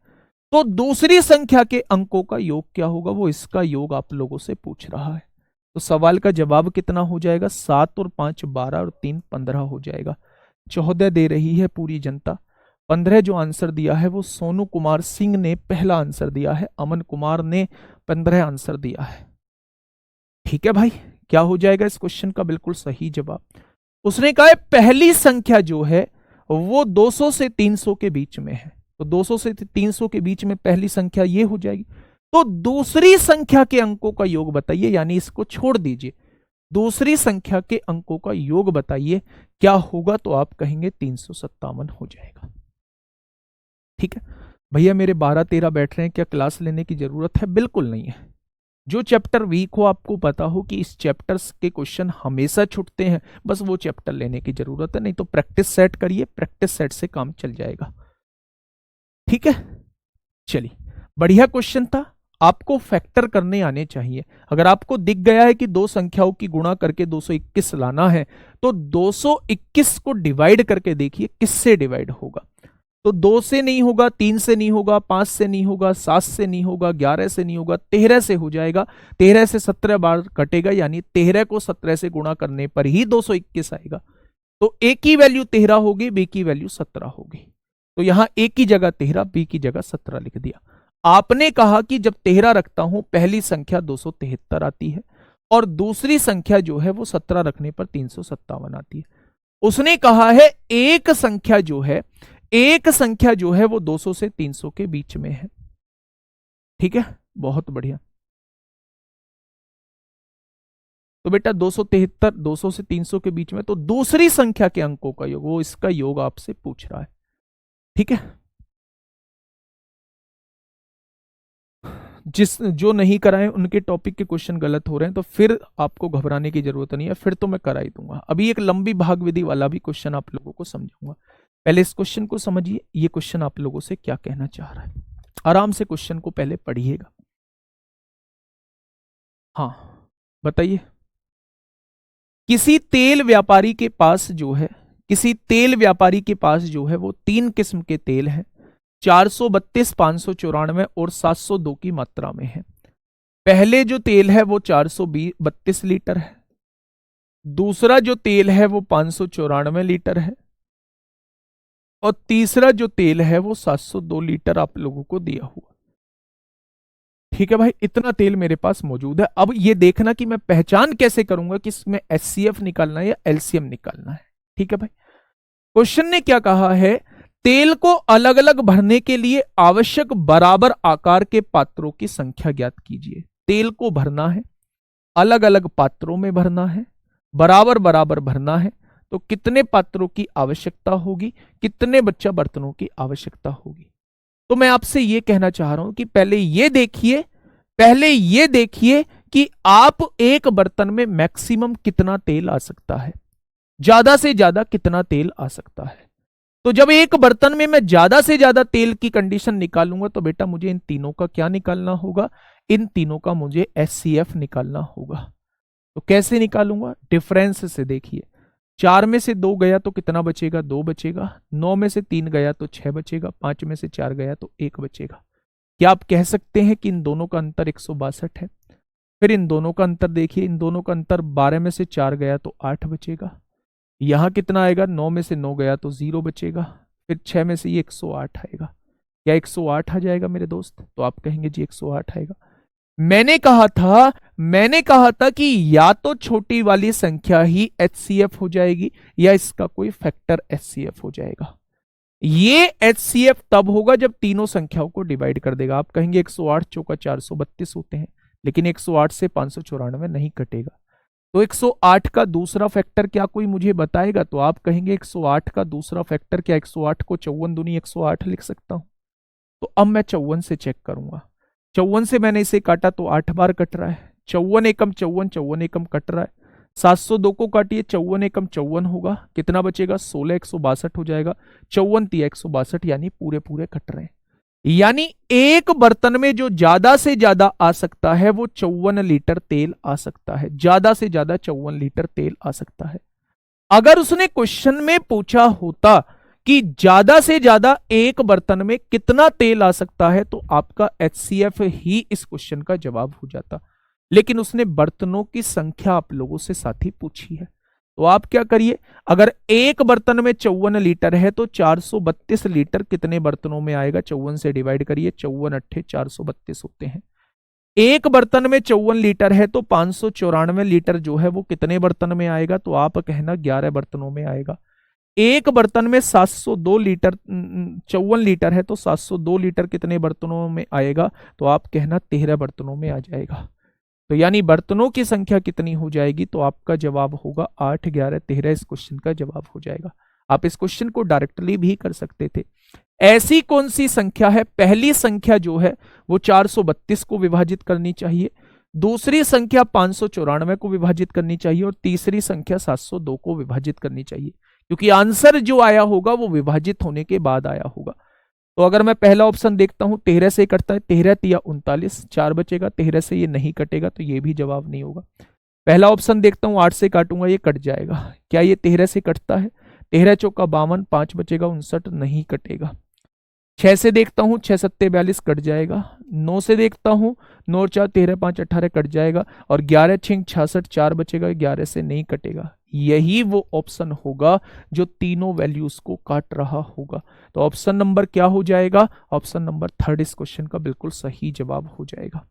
तो दूसरी संख्या के अंकों का योग क्या होगा, वो इसका योग आप लोगों से पूछ रहा है। तो सवाल का जवाब कितना हो जाएगा? 7 और 5 12 और 3 15 हो जाएगा। 14 दे रही है पूरी जनता। 15 जो आंसर दिया है वो सोनू कुमार सिंह ने पहला आंसर दिया है, अमन कुमार ने 15 आंसर दिया है। ठीक है भाई, क्या हो जाएगा इस क्वेश्चन का बिल्कुल सही जवाब? उसने कहा है पहली संख्या जो है वो 200 से 300 के बीच में है, तो 200 से 300 के बीच में पहली संख्या ये हो जाएगी। तो दूसरी संख्या के अंकों का योग बताइए, यानी इसको छोड़ दीजिए, दूसरी संख्या के अंकों का योग बताइए क्या होगा, तो आप कहेंगे 357 हो जाएगा। ठीक है भैया, मेरे 12-13 बैठ रहे हैं, क्या क्लास लेने की जरूरत है? बिल्कुल नहीं है। जो चैप्टर वीक हो, आपको पता हो कि इस चैप्टर्स के क्वेश्चन हमेशा छूटते हैं, बस वो चैप्टर लेने की जरूरत है, नहीं तो प्रैक्टिस सेट करिए, प्रैक्टिस सेट से काम चल जाएगा। ठीक है, चलिए बढ़िया क्वेश्चन था। आपको फैक्टर करने आने चाहिए। अगर आपको दिख गया है कि दो संख्याओं की गुणा करके 221 लाना है, तो 221 को डिवाइड करके देखिए किससे डिवाइड होगा। तो 2 से नहीं होगा, 3 से नहीं होगा, 5 से नहीं होगा, 7 से नहीं होगा, 11 से नहीं होगा, 13 से हो जाएगा। 13 से 17 बार कटेगा, यानी 13 को 17 से गुणा करने पर ही 221 आएगा। तो ए की वैल्यू 13 होगी, बी की वैल्यू 17 होगी। तो यहां ए की जगह 13, बी की जगह 17 लिख दिया। आपने कहा कि जब 13 रखता हूं पहली संख्या 273 आती है और दूसरी संख्या जो है वो 17 रखने पर 357 आती है। उसने कहा है एक संख्या जो है, एक संख्या जो है वो 200 से 300 के बीच में है। ठीक है, बहुत बढ़िया। तो बेटा 273, 200 से 300 के बीच में, तो दूसरी संख्या के अंकों का योग, वो इसका योग आपसे पूछ रहा है। ठीक है, जिस जो नहीं कराए उनके टॉपिक के क्वेश्चन गलत हो रहे हैं, तो फिर आपको घबराने की जरूरत नहीं है, फिर तो मैं करा ही दूंगा। अभी एक लंबी भाग विधि वाला भी क्वेश्चन आप लोगों को समझाऊंगा। पहले इस क्वेश्चन को समझिए, ये क्वेश्चन आप लोगों से क्या कहना चाह रहा है। आराम से क्वेश्चन को पहले पढ़िएगा। हाँ, बताइए। किसी तेल व्यापारी के पास जो है, किसी तेल व्यापारी के पास जो है वो 3 किस्म के तेल हैं, 432, 594 और 702 की मात्रा में है। पहले जो तेल है वो 432 लीटर है, दूसरा जो तेल है वो 594 लीटर है, और तीसरा जो तेल है वो 702 लीटर आप लोगों को दिया हुआ। ठीक है भाई, इतना तेल मेरे पास मौजूद है। अब ये देखना कि मैं पहचान कैसे करूंगा कि इसमें एचसीएफ निकालना है या एलसीएम निकालना है। ठीक है भाई, क्वेश्चन ने क्या कहा है, तेल को अलग अलग भरने के लिए आवश्यक बराबर आकार के पात्रों की संख्या ज्ञात कीजिए। तेल को भरना है, अलग अलग पात्रों में भरना है, बराबर बराबर भरना है, तो कितने पात्रों की आवश्यकता होगी, कितने बच्चा बर्तनों की आवश्यकता होगी। तो मैं आपसे यह कहना चाह रहा हूं कि पहले ये देखिए, पहले ये देखिए कि आप एक बर्तन में मैक्सिमम कितना तेल आ सकता है, ज्यादा से ज्यादा कितना तेल आ सकता है। तो जब एक बर्तन में मैं ज्यादा से ज्यादा तेल की कंडीशन निकालूंगा, तो बेटा मुझे इन तीनों का क्या निकालना होगा, इन तीनों का मुझे एचसीएफ निकालना होगा। तो कैसे निकालूंगा, डिफरेंस से देखिए। 4 में से 2 गया तो कितना बचेगा, 2 बचेगा। 9 में से 3 गया तो 6 बचेगा। 5 में से 4 गया तो 1 बचेगा। क्या आप कह सकते हैं कि इन दोनों का अंतर 162 है। फिर इन दोनों का अंतर देखिए, इन दोनों का अंतर 12 में से 4 गया तो 8 बचेगा। यहां कितना आएगा, 9 में से 9 गया तो 0 बचेगा। फिर 6 में से ये 108 आएगा। क्या 108 आ जाएगा मेरे दोस्त, तो आप कहेंगे जी 108 आएगा। मैंने कहा था कि या तो छोटी वाली संख्या ही एचसीएफ हो जाएगी, या इसका कोई फैक्टर एचसीएफ हो जाएगा। ये एचसीएफ तब होगा जब तीनों संख्याओं को डिवाइड कर देगा। आप कहेंगे 108 चौका 432 होते हैं, लेकिन 108 से 594 नहीं कटेगा। तो 108 का दूसरा फैक्टर क्या कोई मुझे बताएगा, तो आप कहेंगे 108 का दूसरा फैक्टर क्या, 108 को 54 दूनी 108 लिख सकता हूं। तो अब मैं 54 से चेक करूंगा। 54 से मैंने इसे काटा तो 8 बार कट रहा है। 54 एकम 54, 54 एकम कट रहा है। 702 को काटिए, 54 एकम 54 होगा, कितना बचेगा, 16, 162 हो जाएगा। 54 तिया 162, यानी पूरे पूरे कट रहे हैं। यानी एक बर्तन में जो ज्यादा से ज्यादा आ सकता है वो 54 लीटर तेल आ सकता है, ज्यादा से ज्यादा 54 लीटर तेल आ सकता है। अगर उसने क्वेश्चन में पूछा होता कि ज्यादा से ज्यादा एक बर्तन में कितना तेल आ सकता है, तो आपका एचसीएफ ही इस क्वेश्चन का जवाब हो जाता। लेकिन उसने बर्तनों की संख्या आप लोगों से साथी पूछी है। तो आप क्या करिए, अगर एक बर्तन में 54 लीटर है तो 432 लीटर कितने बर्तनों में आएगा, 54 से डिवाइड करिए, 54 अट्ठे 432 होते हैं। एक बर्तन में 54 लीटर है तो 594 लीटर जो है वो कितने बर्तन में आएगा, तो आप कहना 11 बर्तनों में आएगा। एक बर्तन में 702 लीटर 54 लीटर है तो 702 लीटर कितने बर्तनों में आएगा, तो आप कहना 13 बर्तनों में आ जाएगा। तो यानी बर्तनों की संख्या कितनी हो जाएगी, तो आपका जवाब होगा 8, 11, 13। इस क्वेश्चन का जवाब हो जाएगा। आप इस क्वेश्चन को डायरेक्टली भी कर सकते थे। ऐसी कौन सी संख्या है, पहली संख्या जो है वो 432 को विभाजित करनी चाहिए, दूसरी संख्या 594 को विभाजित करनी चाहिए, और तीसरी संख्या 702 को विभाजित करनी चाहिए, क्योंकि आंसर जो आया होगा वो विभाजित होने के बाद आया होगा। तो अगर मैं पहला ऑप्शन देखता हूं, 13 से कटता है, 13 तिया 39, 4 बचेगा। 13 से ये नहीं कटेगा तो ये भी जवाब नहीं होगा। पहला ऑप्शन देखता हूं, 8 से काटूंगा, ये कट जाएगा। क्या ये 13 से कटता है, 13 चौका 52, 5 बचेगा, 59 नहीं कटेगा। 6 से देखता हूं, 6 सत्ते 42 कट जाएगा। 9 से देखता हूं, 9 4 13 5 18 कट जाएगा, और 11 6 66, 4 बचेगा, 11 से नहीं कटेगा। यही वो ऑप्शन होगा जो तीनों वैल्यूज को काट रहा होगा। तो ऑप्शन नंबर क्या हो जाएगा, ऑप्शन नंबर 3 इस क्वेश्चन का बिल्कुल सही जवाब हो जाएगा।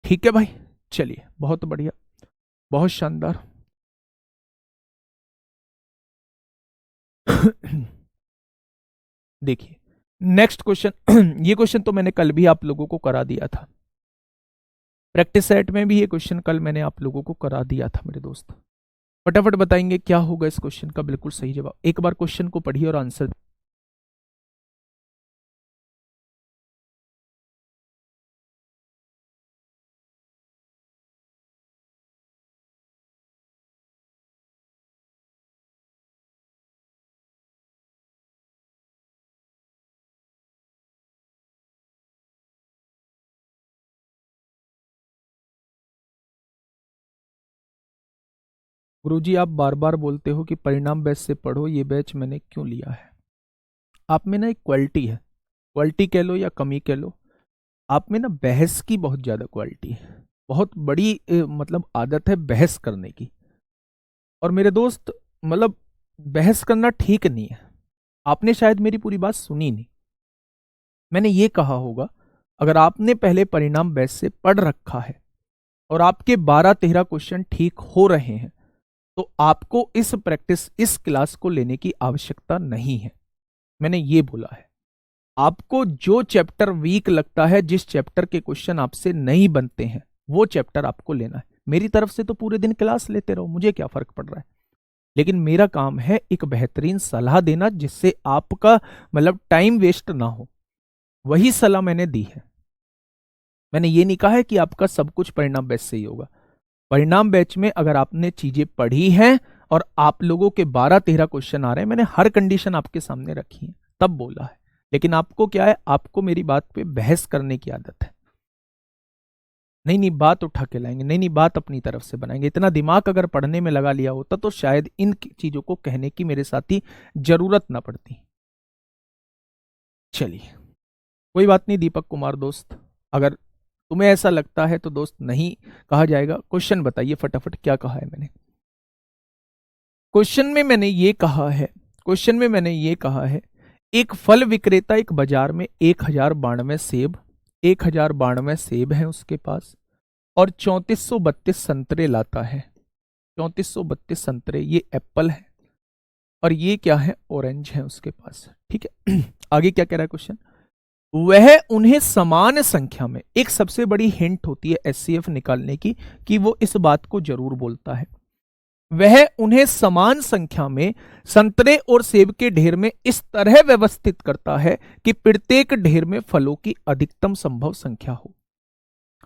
ठीक है भाई, चलिए बहुत बढ़िया, बहुत शानदार। देखिए, नेक्स्ट क्वेश्चन ये क्वेश्चन तो मैंने कल भी आप लोगों को करा दिया था, प्रैक्टिस सेट में भी ये क्वेश्चन कल मैंने आप लोगों को करा दिया था मेरे दोस्त। फटाफट बताएंगे क्या होगा इस क्वेश्चन का बिल्कुल सही जवाब। एक बार क्वेश्चन को पढ़िए और आंसर। गुरुजी आप बार बार बोलते हो कि परिणाम बैच से पढ़ो, ये बैच मैंने क्यों लिया है? आप में ना एक क्वालिटी है, क्वालिटी कह लो या कमी कह लो, आप में ना बहस की बहुत ज्यादा क्वालिटी है, बहुत बड़ी मतलब आदत है बहस करने की। और मेरे दोस्त मतलब बहस करना ठीक नहीं है। आपने शायद मेरी पूरी बात सुनी नहीं। मैंने ये कहा होगा अगर आपने पहले परिणाम बैच से पढ़ रखा है और आपके 12-13 क्वेश्चन ठीक हो रहे हैं तो आपको इस क्लास को लेने की आवश्यकता नहीं है। मैंने ये बोला है आपको जो चैप्टर वीक लगता है, जिस चैप्टर के क्वेश्चन आपसे नहीं बनते हैं, वो चैप्टर आपको लेना है। मेरी तरफ से तो पूरे दिन क्लास लेते रहो, मुझे क्या फर्क पड़ रहा है, लेकिन मेरा काम है एक बेहतरीन सलाह देना जिससे आपका मतलब टाइम वेस्ट ना हो। वही सलाह मैंने दी है। मैंने ये नहीं कहा है कि आपका सब कुछ परिणाम बैच से ही होगा। परिणाम बैच में अगर आपने चीजें पढ़ी हैं और आप लोगों के 12-13 क्वेश्चन आ रहे हैं, मैंने हर कंडीशन आपके सामने रखी है तब बोला है। लेकिन आपको क्या है, आपको मेरी बात पे बहस करने की आदत है। नहीं नहीं बात उठा के लाएंगे, नहीं नहीं बात अपनी तरफ से बनाएंगे। इतना दिमाग अगर पढ़ने में लगा लिया होता तो शायद इन चीजों को कहने की मेरे साथी जरूरत ना पड़ती। चलिए कोई बात नहीं दीपक कुमार दोस्त, अगर तुम्हें ऐसा लगता है तो दोस्त नहीं कहा जाएगा। क्वेश्चन बताइए फटाफट क्या कहा है मैंने। क्वेश्चन में मैंने ये कहा है एक फल विक्रेता एक बाजार में 1092 सेब है उसके पास और 3432 संतरे लाता है। 3432 संतरे, ये एप्पल है और ये क्या है, ऑरेंज है उसके पास। ठीक है आगे क्या कह रहा है क्वेश्चन, वह उन्हें समान संख्या में, एक सबसे बड़ी हिंट होती है एचसीएफ निकालने की कि वो इस बात को जरूर बोलता है, वह उन्हें समान संख्या में संतरे और सेब के ढेर में इस तरह व्यवस्थित करता है कि प्रत्येक ढेर में फलों की अधिकतम संभव संख्या हो।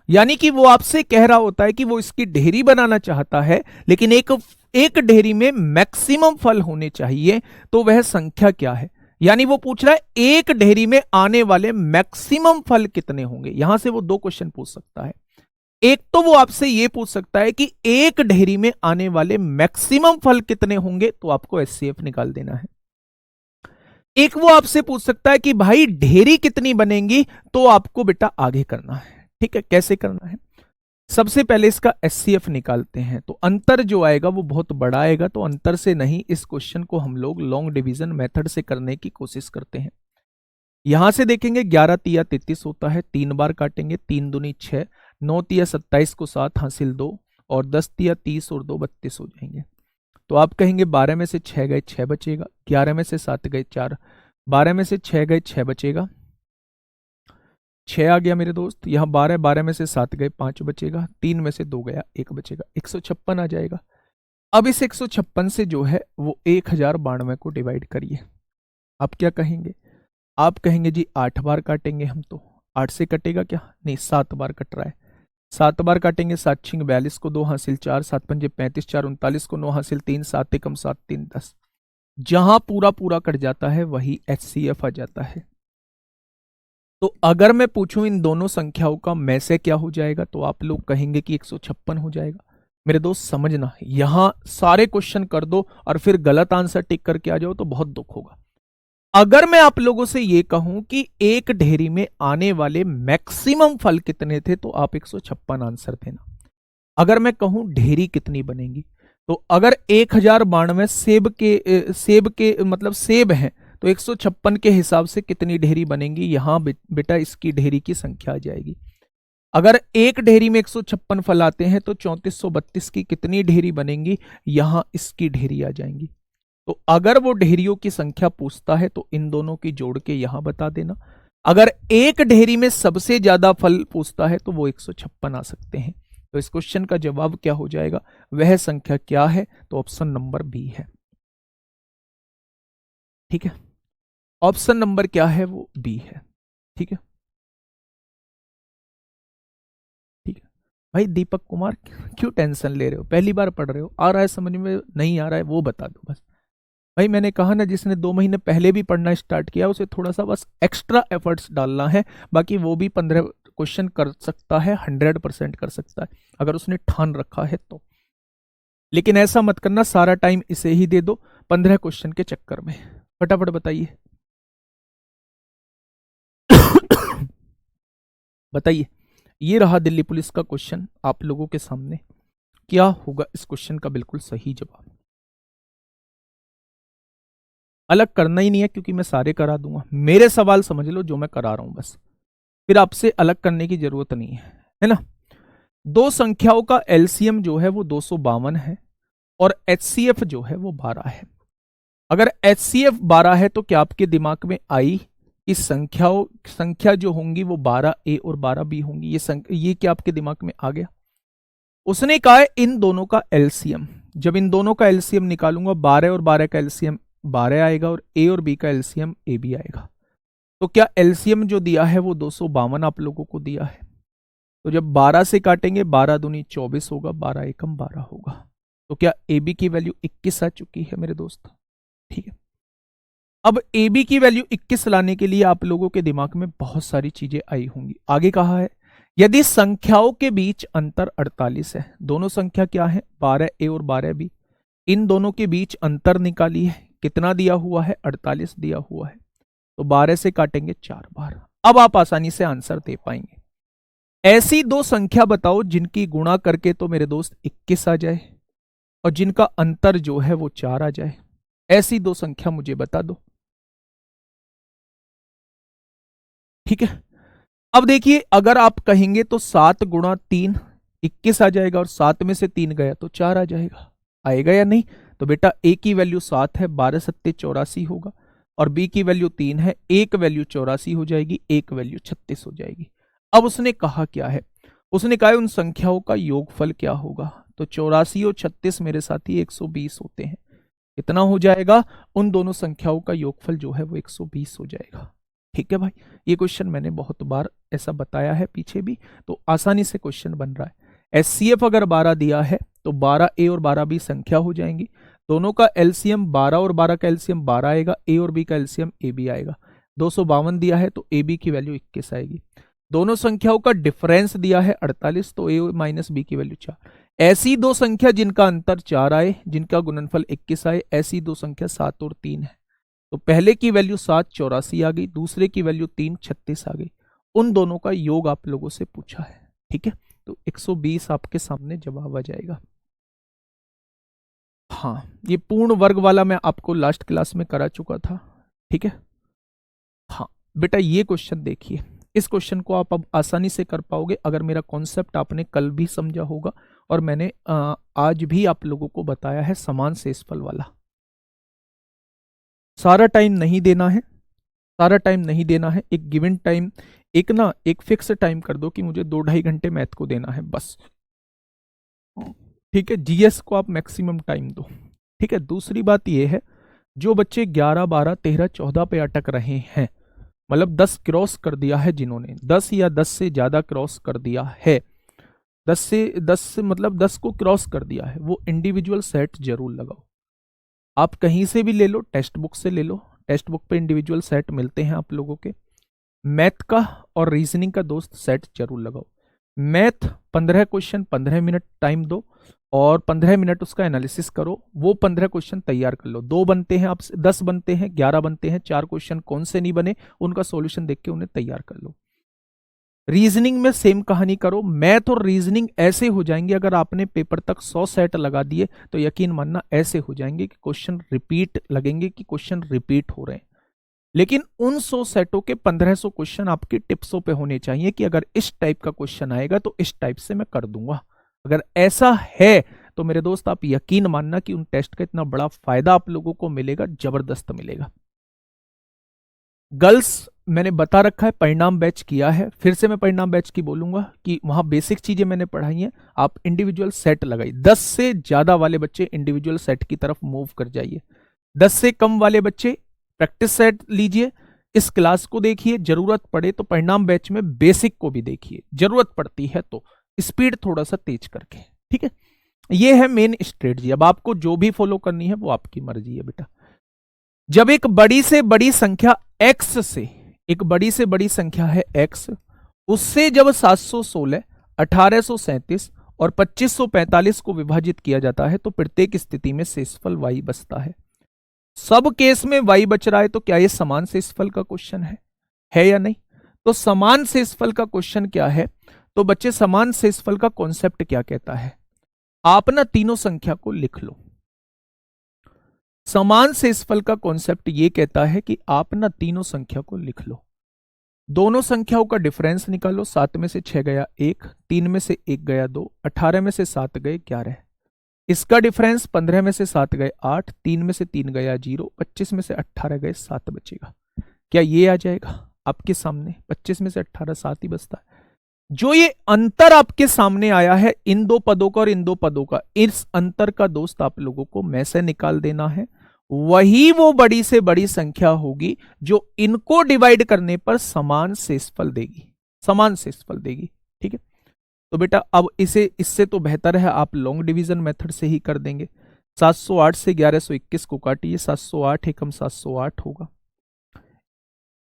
यानी कि वो आपसे कह रहा होता है कि वो इसकी ढेरी बनाना चाहता है लेकिन एक ढेरी में मैक्सिमम फल होने चाहिए, तो वह संख्या क्या है। यानी वो पूछ रहा है एक ढेरी में आने वाले मैक्सिमम फल कितने होंगे। यहां से वो दो क्वेश्चन पूछ सकता है। एक तो वो आपसे ये पूछ सकता है कि एक ढेरी में आने वाले मैक्सिमम फल कितने होंगे, तो आपको एचसीएफ निकाल देना है। एक वो आपसे पूछ सकता है कि भाई ढेरी कितनी बनेंगी, तो आपको बेटा आगे करना है। ठीक है, कैसे करना है, सबसे पहले इसका एचसीएफ निकालते हैं। तो अंतर जो आएगा वो बहुत बड़ा आएगा, तो अंतर से नहीं, इस क्वेश्चन को हम लोग लॉन्ग डिवीजन मेथड से करने की कोशिश करते हैं। यहां से देखेंगे 11 तिया 33 होता है, 3 बार काटेंगे, 3 दूनी 6, 9 तिया 27 को 7 हासिल 2 और 10 तिया 30 और 2 32 हो जाएंगे। तो आप कहेंगे 12 में से 6 गए 6 बचेगा, 11 में से 7 गए 4, 12 में से 6 गए 6 बचेगा, 6 आ गया मेरे दोस्त। यहाँ 12 में से 7 गए 5 बचेगा, 3 में से 2 गया 1 बचेगा, 156 आ जाएगा। अब इस 156 से जो है वो 1092 को डिवाइड करिए। आप क्या कहेंगे, आप कहेंगे जी 8 बार काटेंगे हम, तो 8 से कटेगा क्या, नहीं 7 बार कट रहा है, 7 बार काटेंगे, 7 छिंग 42 को 2 हासिल 4, 7 पंजे 35, 4 39 को 9 हासिल 3, 7 एकम 7 3 10। जहां पूरा पूरा कट जाता है वही एचसीएफ आ जाता है। तो अगर मैं पूछूं इन दोनों संख्याओं का में से क्या हो जाएगा, तो आप लोग कहेंगे कि 156 हो जाएगा। मेरे दोस्त समझना, यहां सारे क्वेश्चन कर दो और फिर गलत आंसर टिक करके आ जाओ तो बहुत दुख होगा। अगर मैं आप लोगों से यह कहूं कि एक ढेरी में आने वाले मैक्सिमम फल कितने थे, तो आप 156 आंसर देना। अगर मैं कहूं ढेरी कितनी बनेगी, तो अगर 1092 सेब के मतलब सेब हैं, तो 156 के हिसाब से कितनी ढेरी बनेंगी, यहां बेटा इसकी ढेरी की संख्या आ जाएगी। अगर एक ढेरी में 156 फल आते हैं तो 3432 की कितनी ढेरी बनेंगी, यहां इसकी ढेरी आ जाएंगी। तो अगर वो ढेरियों की संख्या पूछता है तो इन दोनों की जोड़ के यहां बता देना। अगर एक ढेरी में सबसे ज्यादा फल पूछता है तो वो 156 आ सकते हैं। तो इस क्वेश्चन का जवाब क्या हो जाएगा, वह संख्या क्या है, तो ऑप्शन नंबर बी है। ठीक है, ऑप्शन नंबर क्या है, वो बी है। ठीक है, ठीक है भाई। दीपक कुमार क्यों टेंशन ले रहे हो, पहली बार पढ़ रहे हो, आ रहा है समझ में, नहीं आ रहा है वो बता दो बस। भाई मैंने कहा ना, जिसने 2 महीने पहले भी पढ़ना स्टार्ट किया उसे थोड़ा सा बस एक्स्ट्रा एफर्ट्स डालना है, बाकी वो भी 15 क्वेश्चन कर सकता है, 100% कर सकता है अगर उसने ठान रखा है तो। लेकिन ऐसा मत करना सारा टाइम इसे ही दे दो 15 क्वेश्चन के चक्कर में। फटाफट बताइए बताइए, ये रहा दिल्ली पुलिस का क्वेश्चन आप लोगों के सामने। क्या होगा इस क्वेश्चन का बिल्कुल सही जवाब। अलग करना ही नहीं है क्योंकि मैं सारे करा दूंगा, मेरे सवाल समझ लो जो मैं करा रहा हूं बस, फिर आपसे अलग करने की जरूरत नहीं है ना। दो संख्याओं का एलसीएम जो है वो 252 है और एचसीएफ जो है वो 12 है। अगर एचसीएफ 12 है तो क्या आपके दिमाग में आई इस संख्या जो होंगी वो 12A और 12B होंगी, ये क्या आपके दिमाग में आ गया। उसने कहा है इन दोनों का एलसीएम, जब इन दोनों का एलसीएम निकालूंगा 12 और 12 का एलसीएम 12 आएगा और ए और बी का एलसीएम ए बी आएगा। तो क्या एलसीएम जो दिया है वो 252 आप लोगों को दिया है। तो जब 12 से काटेंगे 12 दूनी 24 होगा, 12 एकम 12 होगा। तो क्या ए बी की वैल्यू 21 आ चुकी है मेरे दोस्त। ठीक है, अब ए बी की वैल्यू 21 लाने के लिए आप लोगों के दिमाग में बहुत सारी चीजें आई होंगी। आगे कहा है यदि संख्याओं के बीच अंतर 48 है, दोनों संख्या क्या है 12A और 12B, इन दोनों के बीच अंतर निकाली है, कितना दिया हुआ है 48 दिया हुआ है। तो 12 से काटेंगे 4 बार। अब आप आसानी से आंसर दे पाएंगे। ऐसी दो संख्या बताओ जिनकी गुणा करके तो मेरे दोस्त 21 आ जाए और जिनका अंतर जो है वो 4 आ जाए। ऐसी दो संख्या मुझे बता दो। ठीक है, अब देखिए अगर आप कहेंगे तो 7 गुणा 3 21 आ जाएगा और 7 में से 3 गया तो 4 आ जाएगा, आएगा या नहीं। तो बेटा ए की वैल्यू 7 है, 12 सत्ते 84 होगा और बी की वैल्यू 3 है, एक वैल्यू 84 हो जाएगी, एक वैल्यू 36 हो जाएगी। अब उसने कहा क्या है, उसने कहा उन संख्याओं का योगफल क्या होगा। तो 84 और 36 मेरे साथी 120 होते हैं, कितना हो जाएगा, उन दोनों संख्याओं का योगफल जो है वो 120 हो जाएगा। ठीक है भाई, ये क्वेश्चन मैंने बहुत बार ऐसा बताया है पीछे भी, तो आसानी से क्वेश्चन बन रहा है। एचसीएफ अगर 12 दिया है तो 12A और 12B संख्या हो जाएंगी, दोनों का एलसीएम 12 और 12 का एलसीएम 12 आएगा, ए और बी का एलसीएम ए बी आएगा। 252 दिया है तो ए बी की वैल्यू 21 आएगी। दोनों संख्याओं का डिफरेंस दिया है 48, तो ए माइनस बी की वैल्यू 4। ऐसी दो संख्या जिनका अंतर 4 आए, जिनका गुणनफल 21 आए, ऐसी दो संख्या 7 और 3 है। तो पहले की वैल्यू 7 84 आ गई, दूसरे की वैल्यू 3 36 आ गई। उन दोनों का योग आप लोगों से पूछा है। ठीक है, तो 120 आपके सामने जवाब आ जाएगा। हाँ, ये पूर्ण वर्ग वाला मैं आपको लास्ट क्लास में करा चुका था। ठीक है, हाँ बेटा ये क्वेश्चन देखिए, इस क्वेश्चन को आप अब आसानी से कर पाओगे अगर मेरा कॉन्सेप्ट आपने कल भी समझा होगा और मैंने आज भी आप लोगों को बताया है समान शेषफल वाला। सारा टाइम नहीं देना है, सारा टाइम नहीं देना है, एक गिवन टाइम, एक फिक्स टाइम कर दो कि मुझे 2-2.5 घंटे मैथ को देना है बस। ठीक है, जीएस को आप मैक्सिमम टाइम दो। ठीक है, दूसरी बात यह है जो बच्चे 11 12 13 14 पे अटक रहे हैं, मतलब 10 क्रॉस कर दिया है, जिन्होंने 10 या 10 से ज्यादा क्रॉस कर दिया है, 10 से मतलब 10 को क्रॉस कर दिया है, वो इंडिविजुअल सेट जरूर लगाओ। आप कहीं से भी ले लो, टेक्स्ट बुक से ले लो, टेक्स्ट बुक पे इंडिविजुअल सेट मिलते हैं आप लोगों के। मैथ का और रीजनिंग का दोस्त सेट जरूर लगाओ। मैथ 15 क्वेश्चन 15 मिनट टाइम दो और 15 मिनट उसका एनालिसिस करो, वो 15 क्वेश्चन तैयार कर लो। 2 बनते हैं आपसे, 10 बनते हैं, 11 बनते हैं, 4 क्वेश्चन कौन से नहीं बने उनका सॉल्यूशन देख के उन्हें तैयार कर लो। रीजनिंग में सेम कहानी करो, मैथ और रीजनिंग ऐसे हो जाएंगे, अगर आपने पेपर तक 100 सेट लगा दिए तो यकीन मानना ऐसे हो जाएंगे कि क्वेश्चन रिपीट लगेंगे, कि क्वेश्चन रिपीट हो रहे हैं। लेकिन उन 100 सेटों के 1500 क्वेश्चन आपकी टिप्सों पे होने चाहिए कि अगर इस टाइप का क्वेश्चन आएगा तो इस टाइप से मैं कर दूंगा। अगर ऐसा है तो मेरे दोस्त आप यकीन मानना कि उन टेस्ट का इतना बड़ा फायदा आप लोगों को मिलेगा, जबरदस्त मिलेगा। गर्ल्स मैंने बता रखा है, परिणाम बैच किया है, फिर से मैं परिणाम बैच की बोलूंगा कि वहां बेसिक चीजें मैंने पढ़ाई हैं, आप इंडिविजुअल सेट लगाइए। 10 से ज्यादा वाले बच्चे इंडिविजुअल सेट की तरफ मूव कर जाइए, 10 से कम वाले बच्चे प्रैक्टिस सेट लीजिए, इस क्लास को देखिए, जरूरत पड़े तो परिणाम बैच में बेसिक को भी देखिए, जरूरत पड़ती है तो स्पीड थोड़ा सा तेज करके। ठीक है, ये है मेन स्ट्रेटजी। अब आपको जो भी फॉलो करनी है वो आपकी मर्जी है बेटा। जब एक बड़ी से बड़ी संख्या x से, एक बड़ी से बड़ी संख्या है x, उससे जब 716, 1837 और 2545 को विभाजित किया जाता है तो प्रत्येक स्थिति में शेषफल y बचता है। सब केस में y बच रहा है, तो क्या ये समान शेषफल का क्वेश्चन है या नहीं? तो समान शेषफल का क्वेश्चन क्या है? तो बच्चे समान शेषफल का कॉन्सेप्ट क्या कहता है? आप ना तीनों संख्या को लिख लो। समान शेषफल का कॉन्सेप्ट ये कहता है कि आप ना तीनों संख्या को लिख लो, दोनों संख्याओं का डिफरेंस निकालो। 7 में से 6 गया 1, 3 में से 1 गया 2, 18 में से 7 गए 11, इसका डिफरेंस 15 में से 7 गए 8, 3 में से 3 गया 0, 25 में से 18 गए 7 बचेगा। क्या ये आ जाएगा आपके सामने? 25 में से 18 7 ही बचता है। जो ये अंतर आपके सामने आया है इन दो पदों का और इन दो पदों का, इस अंतर का दोस्त आप लोगों को में से निकाल देना है। वही वो बड़ी से बड़ी संख्या होगी जो इनको डिवाइड करने पर समान शेषफल देगी, समान शेषफल देगी। ठीक है, तो बेटा अब इससे तो बेहतर है आप लॉन्ग डिवीजन मेथड से ही कर देंगे। 708 से 1121 को काटिए, 708 एकम 708 होगा।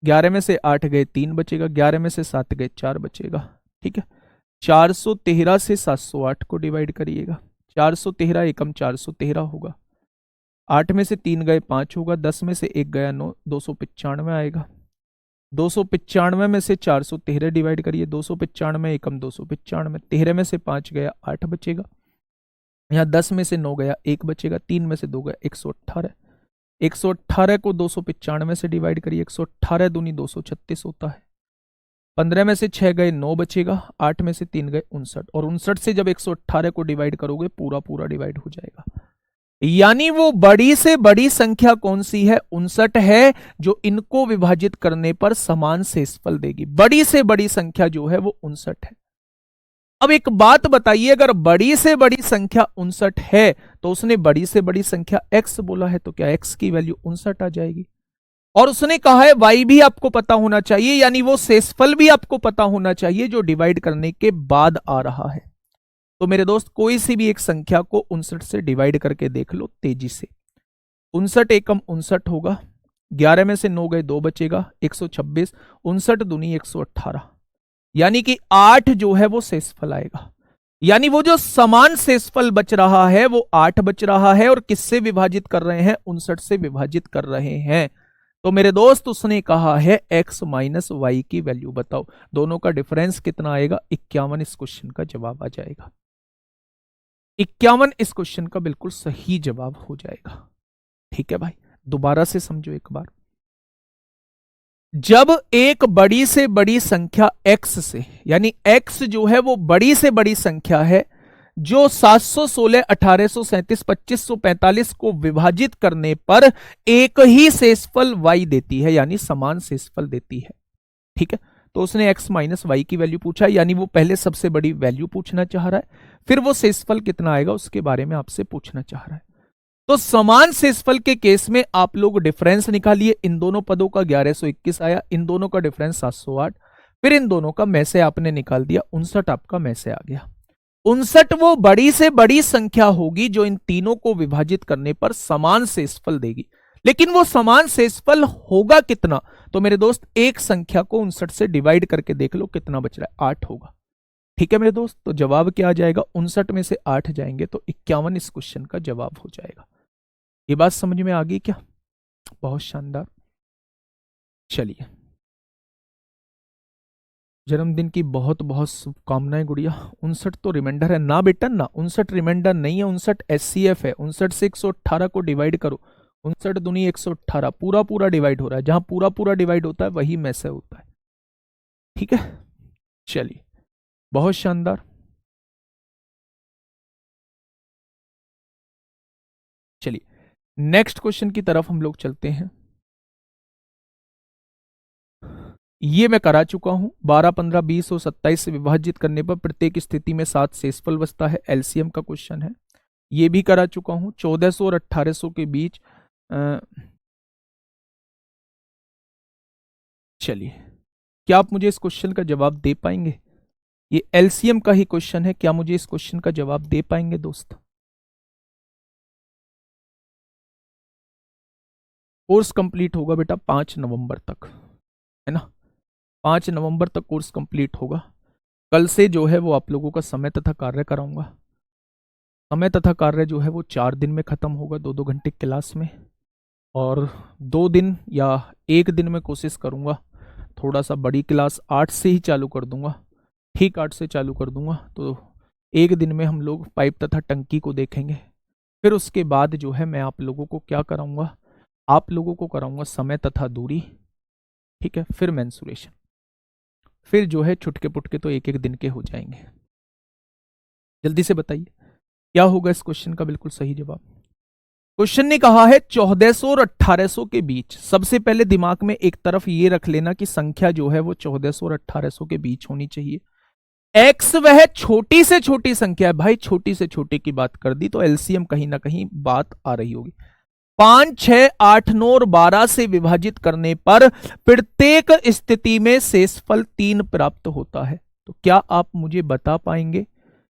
11 में से 8 गए 3 बचेगा, 11 में से 7 गए 4 बचेगा। ठीक है, 413 से 708 को डिवाइड करिएगा, 413 एकम 413 होगा। 8 में से 3 गए 5 होगा, 10 में से 1 गया 9, 295 आएगा। 295 में से 413 डिवाइड करिए, 295 एकम 295, 13 में से 5 गया 8 बचेगा। यहाँ 10 में से 9 गया 1 बचेगा, 3 में से 2 गया 118, 118 को 295 से डिवाइड करिए, 118 दूनी 236 होता है। 15 में से 6 गए 9 बचेगा, 8 में से 3 गए 59, और 59 से जब 118 को डिवाइड करोगे पूरा पूरा डिवाइड हो जाएगा। यानी वो बड़ी से बड़ी संख्या कौन सी है? 59 है, जो इनको विभाजित करने पर समान शेषफल देगी। बड़ी से बड़ी संख्या जो है वो 59 है। अब एक बात बताइए, अगर बड़ी से बड़ी संख्या 59 है तो उसने बड़ी से बड़ी संख्या x बोला है, तो क्या x की वैल्यू 59 आ जाएगी? और उसने कहा है y भी आपको पता होना चाहिए, यानी वो शेषफल भी आपको पता होना चाहिए जो डिवाइड करने के बाद आ रहा है। तो मेरे दोस्त कोई सी भी एक संख्या को 59 से डिवाइड करके देख लो तेजी से। 59 एकम 59 होगा, 11 में से 9 गए 2 बचेगा, 126, 59 दूनी 118, यानी कि 8 जो है वो शेषफल आएगा। यानी वो जो समान शेषफल बच रहा है वो 8 बच रहा है, और किससे विभाजित कर रहे हैं? 59 से विभाजित कर रहे हैं। तो मेरे दोस्त उसने कहा है x माइनस वाई की वैल्यू बताओ, दोनों का डिफरेंस कितना आएगा? 51। इस क्वेश्चन का जवाब आ जाएगा 51, इस क्वेश्चन का बिल्कुल सही जवाब हो जाएगा। ठीक है भाई, दोबारा से समझो एक बार। जब एक बड़ी से बड़ी संख्या x से, यानी x जो है वो बड़ी से बड़ी संख्या है जो 716, 1837, 2545 को विभाजित करने पर एक ही शेषफल y देती है, यानी समान शेषफल देती है। ठीक है, तो उसने x माइनस वाई की वैल्यू पूछा, यानी वो पहले सबसे बड़ी वैल्यू पूछना चाह रहा है, फिर वो शेषफल कितना आएगा उसके बारे में आपसे पूछना चाह रहा है। तो समान शेषफल के केस में आप लोग डिफरेंस निकालिए। इन दोनों पदों का 1121 आया, इन दोनों का डिफरेंस 708, फिर इन दोनों का में से आपने निकाल दिया, 59 आपका में से आ गया। 59 वो बड़ी से बड़ी संख्या होगी जो इन तीनों को विभाजित करने पर समान शेषफल देगी। लेकिन वो समान शेषफल होगा कितना? तो मेरे दोस्त एक संख्या को 59 से डिवाइड करके देख लो कितना बच रहा है, 8 होगा। ठीक है मेरे दोस्त, तो जवाब क्या आ जाएगा? 59 में से 8 जाएंगे तो 51 इस क्वेश्चन का जवाब हो जाएगा। ये बात समझ में आ गई क्या? बहुत शानदार। चलिए, जन्मदिन की बहुत बहुत शुभकामनाएं गुड़िया। 59 तो रिमाइंडर है ना बेटा, ना 59 रिमाइंडर नहीं है, 59 SCF है। 59 से 118 को डिवाइड करो, 59 दूनी 118, पूरा पूरा डिवाइड हो रहा है, जहां पूरा पूरा डिवाइड होता है वही में से होता है। ठीक है, चलिए बहुत शानदार। चलिए नेक्स्ट क्वेश्चन की तरफ हम लोग चलते हैं। ये मैं करा चुका हूं, 12, 15, 20 और 27 से विभाजित करने पर प्रत्येक स्थिति में 7 शेषफल बचता है, एलसीएम का क्वेश्चन है। ये भी करा चुका हूं, 1400 और 1800 के बीच। चलिए, क्या आप मुझे इस क्वेश्चन का जवाब दे पाएंगे? ये एलसीएम का ही क्वेश्चन है, क्या मुझे इस क्वेश्चन का जवाब दे पाएंगे दोस्त? कोर्स कंप्लीट होगा बेटा 5 नवंबर तक, है ना? 5 नवंबर तक कोर्स कंप्लीट होगा। कल से जो है वो आप लोगों का समय तथा कार्य कराऊंगा। समय तथा कार्य जो है वो 4 दिन में खत्म होगा, 2-2 घंटे क्लास में। और 2 दिन या 1 दिन में कोशिश करूंगा थोड़ा सा बड़ी क्लास 8 से ही चालू कर दूंगा, ठीक 8 से चालू कर दूंगा। तो 1 दिन में हम लोग पाइप तथा टंकी को देखेंगे। फिर उसके बाद जो है मैं आप लोगों को क्या कराऊंगा, आप लोगों को कराऊंगा समय तथा दूरी, ठीक है? फिर मेंसुरेशन, फिर जो है छुटके पुटके तो 1-1 दिन के हो जाएंगे। जल्दी से बताइए क्या होगा इस क्वेश्चन का बिल्कुल सही जवाब। क्वेश्चन ने कहा है 1400 और 1800 के बीच। सबसे पहले दिमाग में एक तरफ ये रख लेना कि संख्या जो है वो 1400 और 1800 के बीच होनी चाहिए। एक्स वह छोटी से छोटी संख्या है, भाई छोटी से छोटी की बात कर दी तो एलसीएम कहीं ना कहीं बात आ रही होगी। 5, 6, 8, 9 और 12 से विभाजित करने पर प्रत्येक स्थिति में शेषफल 3 प्राप्त होता है। तो क्या आप मुझे बता पाएंगे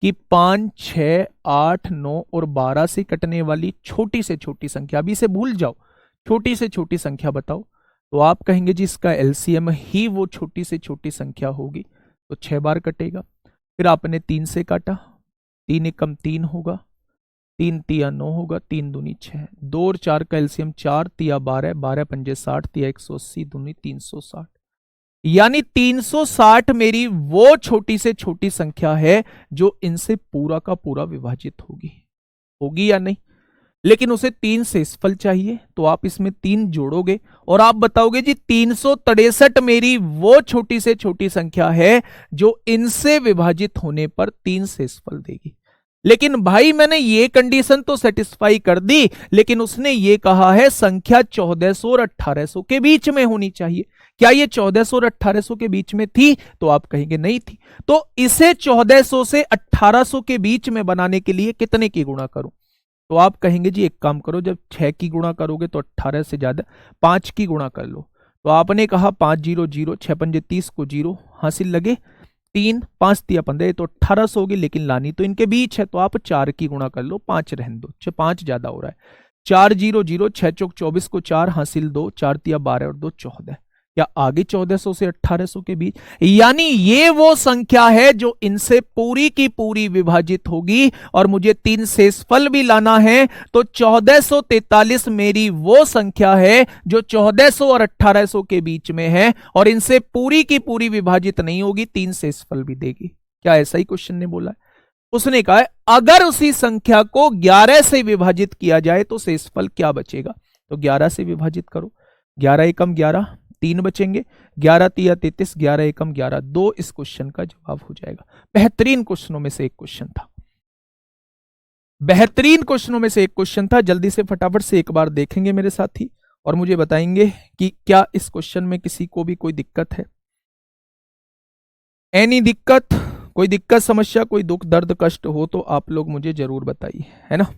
कि 5, 6, 8, 9 और 12 से कटने वाली छोटी से छोटी संख्या, अभी से भूल जाओ, छोटी से छोटी संख्या बताओ। तो आप कहेंगे जी इसका एलसीएम ही वो छोटी से छोटी संख्या होगी, तो 6 बार कटेगा। फिर आपने 3 से काटा, 3 एकम 3 होगा, 3 तिया 9 होगा, 3 दूनी 6, 2 और 4 का एलसीएम 4 तिया 12, 12 पंजे 60, तिया 180, दूनी 360। यानी 360 मेरी वो छोटी से छोटी संख्या है जो इनसे पूरा का पूरा विभाजित होगी। होगी या नहीं? लेकिन उसे 3 शेषफल चाहिए, तो आप इसमें 3 जोड़ोगे और आप बताओगे जी 363 मेरी वो छोटी से छोटी संख्या है जो इनसे विभाजित होने पर 3 शेषफल देगी। लेकिन भाई मैंने ये कंडीशन तो सेटिस्फाई कर दी, लेकिन उसने ये कहा है संख्या 1400 और 1800 के बीच में होनी चाहिए। क्या ये 1400 और 1800 के बीच में थी? तो आप कहेंगे नहीं थी। तो इसे 1400 से 1800 के बीच में बनाने के लिए कितने की गुणा करूं? तो आप कहेंगे जी एक काम करो, जब 6 की गुणा करोगे तो 18 से ज्यादा 5 की गुणा कर लो। तो आपने कहा 5 0 0, 6 पंजे 30 को 0 हासिल लगे, 3 5 तिया 15, तो 1800 होगी, लेकिन लानी तो इनके बीच है, तो आप 4 की गुणा कर लो, 5 रहने दो, 5 ज्यादा हो रहा है। 4 0 0, 6 चौक 24 को 4 हासिल 2, 4 तिया 12 और 2 14। या आगे 1400 से 1800 के बीच, यानी ये वो संख्या है जो इनसे पूरी की पूरी विभाजित होगी और मुझे 3 शेषफल भी लाना है। तो 1443 मेरी वो संख्या है जो 1400 और 1800 के बीच में है और इनसे पूरी की पूरी विभाजित नहीं होगी, 3 शेषफल भी देगी। क्या ऐसा ही क्वेश्चन ने बोला है? उसने कहा है अगर उसी संख्या को 11 से विभाजित किया जाए तो शेषफल क्या बचेगा? तो 11 से विभाजित करो, 11 एकम 11, 3 बचेंगे, 11 तिया 33, 11 एकम 11, 2 इस क्वेश्चन का जवाब हो जाएगा। बेहतरीन क्वेश्चनों में से एक क्वेश्चन था, बेहतरीन क्वेश्चनों में से एक क्वेश्चन था। जल्दी से फटाफट से एक बार देखेंगे मेरे साथी और मुझे बताएंगे कि क्या इस क्वेश्चन में किसी को भी कोई दिक्कत है? एनी दिक्कत, कोई दिक्कत समस्या, कोई दुख दर्द कष्ट हो तो आप लोग मुझे जरूर बताइए, है ना?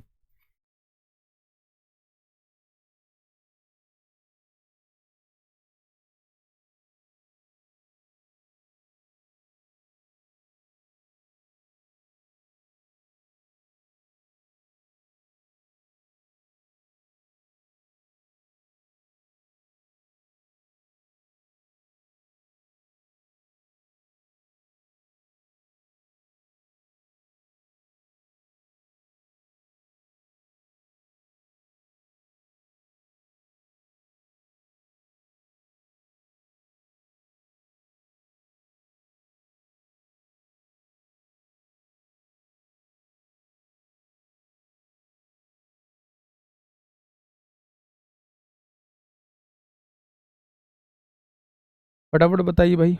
फटाफट बताइए भाई।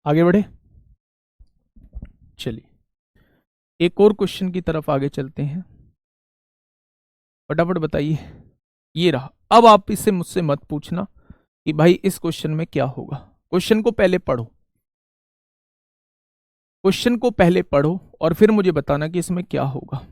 आगे बढ़े। चलिए एक और क्वेश्चन की तरफ आगे चलते हैं, फटाफट बताइए। ये रहा। अब आप इससे मुझसे मत पूछना कि भाई इस क्वेश्चन में क्या होगा। क्वेश्चन को पहले पढ़ो, क्वेश्चन को पहले पढ़ो और फिर मुझे बताना कि इसमें क्या होगा।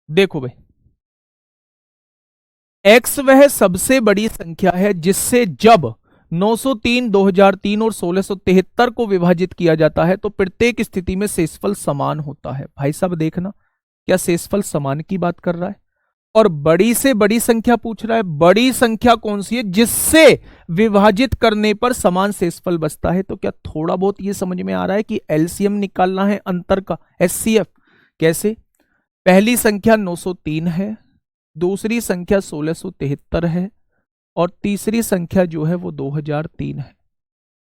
देखो भाई, x वह सबसे बड़ी संख्या है जिससे जब 903, 2003 और 1673 को विभाजित किया जाता है तो प्रत्येक स्थिति में शेषफल समान होता है। भाई साहब देखना, क्या शेषफल समान की बात कर रहा है? और बड़ी से बड़ी संख्या पूछ रहा है। बड़ी संख्या कौन सी है जिससे विभाजित करने पर समान शेषफल बचता है? तो क्या थोड़ा बहुत ये समझ में आ रहा है कि एलसीएम निकालना है अंतर का, एचसीएफ? कैसे? पहली संख्या 903 है, दूसरी संख्या 1673 है और तीसरी संख्या जो है वो 2003 है।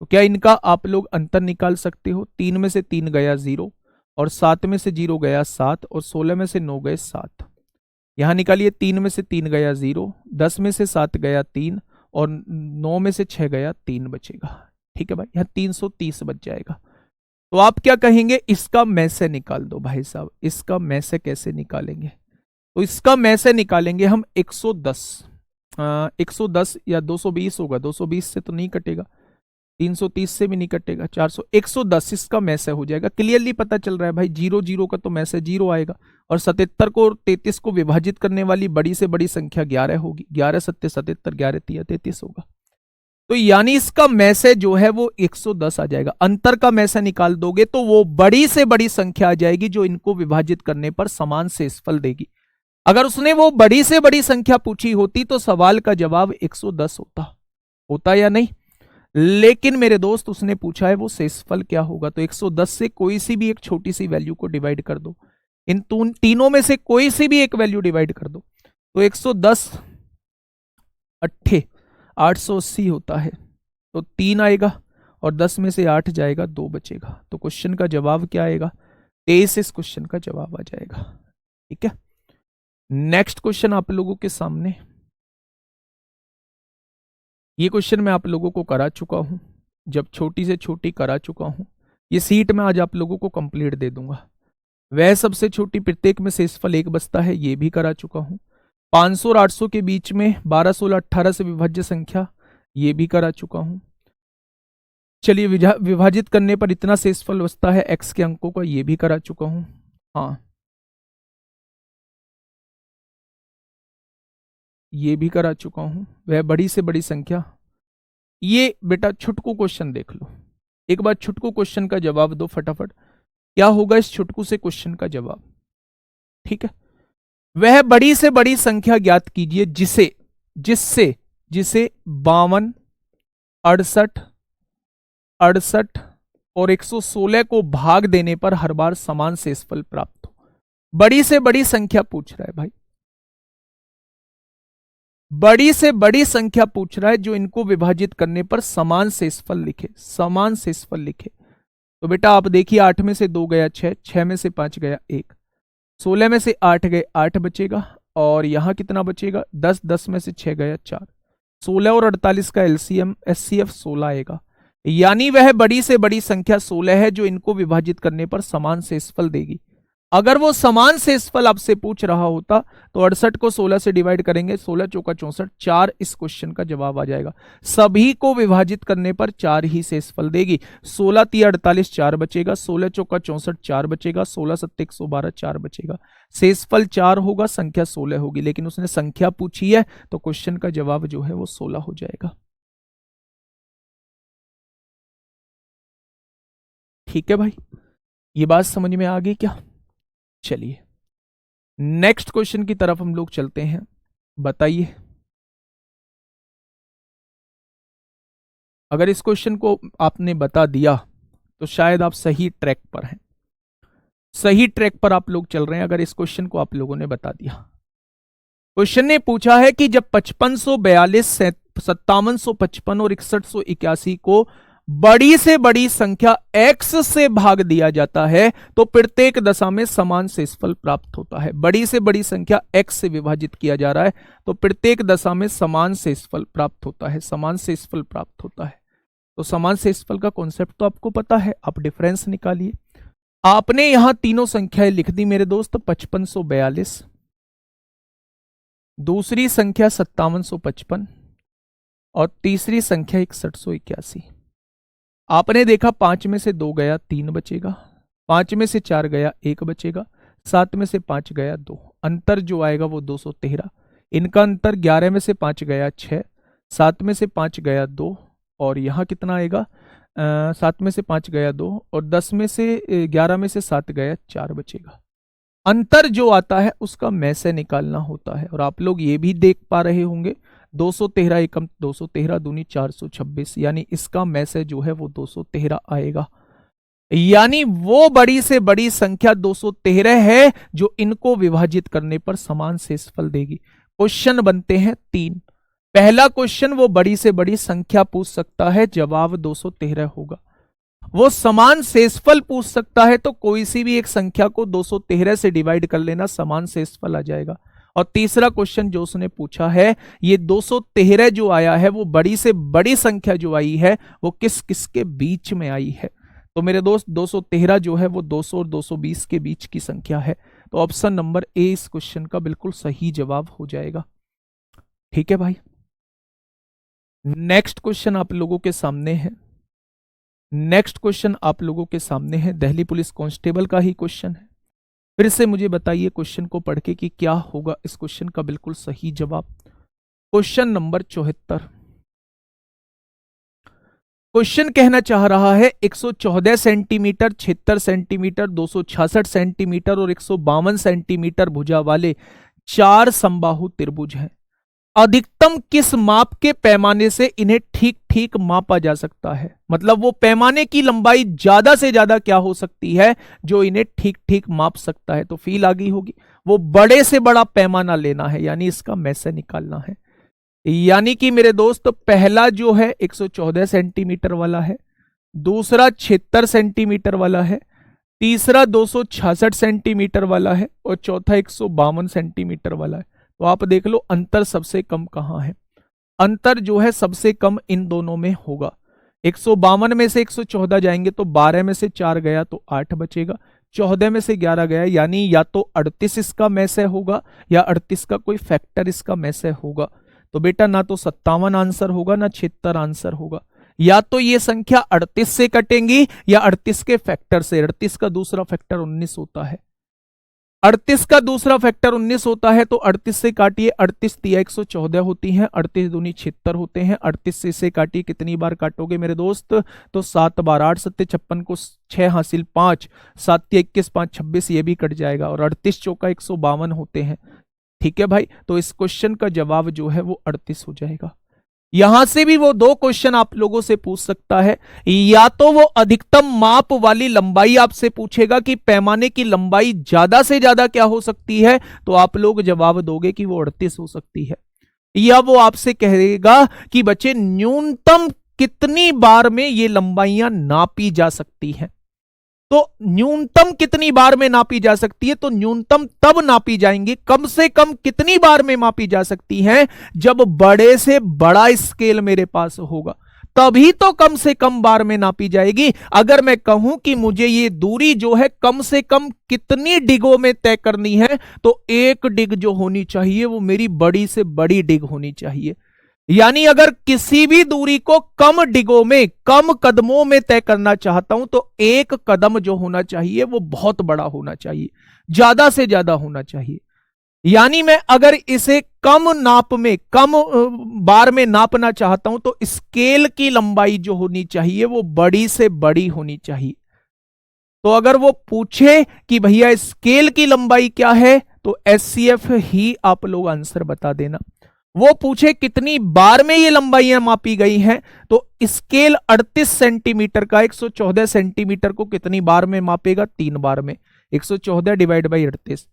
तो क्या इनका आप लोग अंतर निकाल सकते हो? 3 में से 3 गया 0 और 7 में से 0 गया 7 और 16 में से 9 गए 7। यहां निकालिए, 3 में से 3 गया 0, 10 में से 7 गया 3 और 9 में से 6 गया 3 बचेगा। ठीक है भाई, यहां 330 बच जाएगा। तो आप क्या कहेंगे? इसका में से निकाल दो। भाई साहब इसका में से कैसे निकालेंगे? तो इसका में से निकालेंगे हम 110। 110 या 220 होगा, 220 से तो नहीं कटेगा, 330 से भी नहीं कटेगा, 400, 110 इसका में से हो जाएगा। क्लियरली पता चल रहा है भाई, 0 0 का तो में से 0 आएगा और 77 को और 33 को विभाजित करने वाली बड़ी से बड़ी संख्या 11 होगी। 11 सत्ते 77, 11 तिया 33 होगा। तो यानी इसका में से जो है वो 110 आ जाएगा। अंतर का में से निकाल दोगे तो वो बड़ी से बड़ी संख्या आ जाएगी जो इनको विभाजित करने पर समान शेषफल देगी। अगर उसने वो बड़ी से बड़ी संख्या पूछी होती तो सवाल का जवाब 110 होता या नहीं? लेकिन मेरे दोस्त उसने पूछा है वो शेषफल क्या होगा। तो 110 से कोई सी भी एक छोटी सी वैल्यू को डिवाइड कर दो, इन तीनों में से कोई सी भी एक वैल्यू डिवाइड कर दो। तो 110 अट्ठे 880 होता है, तो 3 आएगा और 10 में से 8 जाएगा, 2 बचेगा। तो क्वेश्चन का जवाब क्या आएगा? 23 इस क्वेश्चन का जवाब आ जाएगा। ठीक है, नेक्स्ट क्वेश्चन आप लोगों के सामने। ये क्वेश्चन मैं आप लोगों को करा चुका हूं, जब छोटी से छोटी करा चुका हूं। ये सीट में आज आप लोगों को कंप्लीट दे दूंगा। वह सबसे छोटी प्रत्येक में शेषफल 1 बचता है, ये भी करा चुका हूं। 500 और 800 के बीच में 12, 16, 18 से विभाज्य संख्या, ये भी करा चुका हूं। चलिए विभाजित करने पर इतना शेषफल बचता है x के अंकों का, ये भी करा चुका हूं। हाँ, ये भी करा चुका हूं। वह बड़ी से बड़ी संख्या, ये बेटा छुटकू क्वेश्चन देख लो एक बार, छुटकू क्वेश्चन का जवाब दो फटाफट। क्या होगा इस छुटकू से क्वेश्चन का जवाब? ठीक है, वह बड़ी से बड़ी संख्या ज्ञात कीजिए जिसे जिससे जिसे 52, 68, 68 और 116 को भाग देने पर हर बार समान शेषफल प्राप्त हो। बड़ी से बड़ी संख्या पूछ रहा है भाई, बड़ी से बड़ी संख्या पूछ रहा है जो इनको विभाजित करने पर समान शेषफल लिखे, समान शेषफल लिखे। तो बेटा आप देखिए, 8 में से 2 गया 6, 6 में से 5 गया 1, 16 में से 8 गए 8 बचेगा और यहां कितना बचेगा? 10, 10 में से 6 गया 4, 16 और 48 का एलसीएम एचसीएफ 16 आएगा। यानी वह बड़ी से बड़ी संख्या 16 है जो इनको विभाजित करने पर समान शेषफल देगी। अगर वो समान शेषफल आपसे पूछ रहा होता तो 68 को 16 से डिवाइड करेंगे, 16 चौका 64, 4 इस क्वेश्चन का जवाब आ जाएगा। सभी को विभाजित करने पर 4 ही शेषफल देगी। 16 तिया 48, 4 बचेगा, 16 चौका 64, 4 बचेगा, 16 सत्ते 112, 4 बचेगा। शेषफल 4 होगा, संख्या 16 होगी, लेकिन उसने संख्या पूछी है तो क्वेश्चन का जवाब जो है वो 16 हो जाएगा। ठीक है भाई, ये बात समझ में आ गई क्या? चलिए नेक्स्ट क्वेश्चन की तरफ हम लोग चलते हैं। बताइए, अगर इस क्वेश्चन को आपने बता दिया तो शायद आप सही ट्रैक पर हैं, सही ट्रैक पर आप लोग चल रहे हैं अगर इस क्वेश्चन को आप लोगों ने बता दिया। क्वेश्चन ने पूछा है कि जब 5542, 5755 और 6181 को बड़ी से बड़ी संख्या x से भाग दिया जाता है तो प्रत्येक दशा में समान शेषफल प्राप्त होता है। बड़ी से बड़ी संख्या x से विभाजित किया जा रहा है तो प्रत्येक दशा में समान शेषफल प्राप्त होता है, समान शेषफल प्राप्त होता है। तो समान शेषफल का कॉन्सेप्ट तो आपको पता है, आप डिफरेंस निकालिए। आपने यहां तीनों संख्याएं लिख दी मेरे दोस्त, 5542, दूसरी संख्या 5755 और तीसरी संख्या 6181। आपने देखा 5 में से 2 गया 3 बचेगा, 5 में से 4 गया 1 बचेगा, 7 में से 5 गया 2, अंतर जो आएगा वो 213। इनका अंतर 11 में से 5 गया 6, 7 में से 5 गया 2 और यहाँ कितना आएगा 7 में से 5 गया 2 और 10 में से 11 में से 7 गया 4 बचेगा। अंतर जो आता है उसका में से निकालना होता है। और आप लोग ये भी देख पा रहे होंगे 213 एकम 213 दूनी 426, यानी इसका में से जो है वो 213 आएगा। यानी वो बड़ी से बड़ी संख्या 213 है जो इनको विभाजित करने पर समान शेषफल देगी। क्वेश्चन बनते हैं 3। पहला क्वेश्चन वो बड़ी से बड़ी संख्या पूछ सकता है, जवाब 213 होगा। वो समान शेषफल पूछ सकता है तो कोई सी भी एक संख्या को 213 से डिवाइड कर लेना, समान शेषफल आ जाएगा। और तीसरा क्वेश्चन जो उसने पूछा है, ये 213 जो आया है वो बड़ी से बड़ी संख्या जो आई है वो किस किस के बीच में आई है। तो मेरे दोस्त 213 जो है वो 200 और 220 के बीच की संख्या है। तो ऑप्शन नंबर ए इस क्वेश्चन का बिल्कुल सही जवाब हो जाएगा। ठीक है भाई, नेक्स्ट क्वेश्चन आप लोगों के सामने है। नेक्स्ट क्वेश्चन आप लोगों के सामने है, दिल्ली पुलिस कांस्टेबल का ही क्वेश्चन है। फिर से मुझे बताइए क्वेश्चन को पढ़ के कि क्या होगा इस क्वेश्चन का बिल्कुल सही जवाब। Question number 74। क्वेश्चन कहना चाह रहा है 114 सेंटीमीटर, 76 सेंटीमीटर, 266 सेंटीमीटर और 152 सेंटीमीटर भुजा वाले 4 समबाहु त्रिभुज हैं। अधिकतम किस माप के पैमाने से इन्हें ठीक ठीक मापा जा सकता है। मतलब वो पैमाने की लंबाई ज्यादा से ज्यादा क्या हो सकती है जो इन्हें ठीक ठीक माप सकता है। तो फील आ गई होगी, वो बड़े से बड़ा पैमाना लेना है, यानी इसका में से निकालना है। यानी कि मेरे दोस्त पहला जो है 114 सेंटीमीटर वाला है, दूसरा 76 सेंटीमीटर वाला है, तीसरा 266 सेंटीमीटर वाला है और चौथा 152 सेंटीमीटर वाला है। तो आप देख लो अंतर सबसे कम कहां है। अंतर जो है सबसे कम इन दोनों में होगा। 152 में से 114 जाएंगे तो 12 में से 4 गया तो 8 बचेगा, 14 में से 11 गया, यानी या तो 38 इसका में से होगा या 38 का कोई फैक्टर इसका में से होगा। तो बेटा ना तो 57 आंसर होगा ना 76 आंसर होगा। या तो ये संख्या 38 से कटेंगी या 38 के फैक्टर से। 38 का दूसरा फैक्टर 19 होता है, 38 का दूसरा फैक्टर 19 होता है तो 38 से काटिए, 38 तिया 114 होती हैं, 38 दूनी 76 होते हैं। 38 से काटिए, कितनी बार काटोगे मेरे दोस्त, तो 7 बार। 8 सत्ते 56 को 6 हासिल 5, 7 तिया 21, 5 26, ये भी कट जाएगा और 38 चौका 152 होते हैं। ठीक है भाई, तो इस क्वेश्चन का जवाब जो है वो 38 हो जाएगा। यहां से भी वो 2 क्वेश्चन आप लोगों से पूछ सकता है, या तो वो अधिकतम माप वाली लंबाई आपसे पूछेगा कि पैमाने की लंबाई ज्यादा से ज्यादा क्या हो सकती है, तो आप लोग जवाब दोगे कि वो 38 हो सकती है। या वो आपसे कहेगा कि बच्चे न्यूनतम कितनी बार में ये लंबाइयां नापी जा सकती हैं। तो न्यूनतम कितनी बार में नापी जा सकती है, तो न्यूनतम तब नापी जाएंगी, कम से कम कितनी बार में मापी जा सकती है, जब बड़े से बड़ा स्केल मेरे पास होगा, तभी तो कम से कम बार में नापी जाएगी। अगर मैं कहूं कि मुझे ये दूरी जो है कम से कम कितनी डिगों में तय करनी है, तो 1 डिग जो होनी चाहिए वो मेरी बड़ी से बड़ी डिग होनी चाहिए। यानी अगर किसी भी दूरी को कम डिगों में, कम कदमों में तय करना चाहता हूं तो 1 कदम जो होना चाहिए वो बहुत बड़ा होना चाहिए, ज्यादा से ज्यादा होना चाहिए। यानी मैं अगर इसे कम नाप में, कम बार में नापना चाहता हूं तो स्केल की लंबाई जो होनी चाहिए वो बड़ी से बड़ी होनी चाहिए। तो अगर वो पूछे कि भैया स्केल की लंबाई क्या है, तो SCF ही आप लोग आंसर बता देना। वो पूछे कितनी बार में ये लंबाइयां मापी गई हैं, तो स्केल 38 सेंटीमीटर का 114 सेंटीमीटर को कितनी बार में मापेगा, 3 बार में। 114 डिवाइड बाई 38,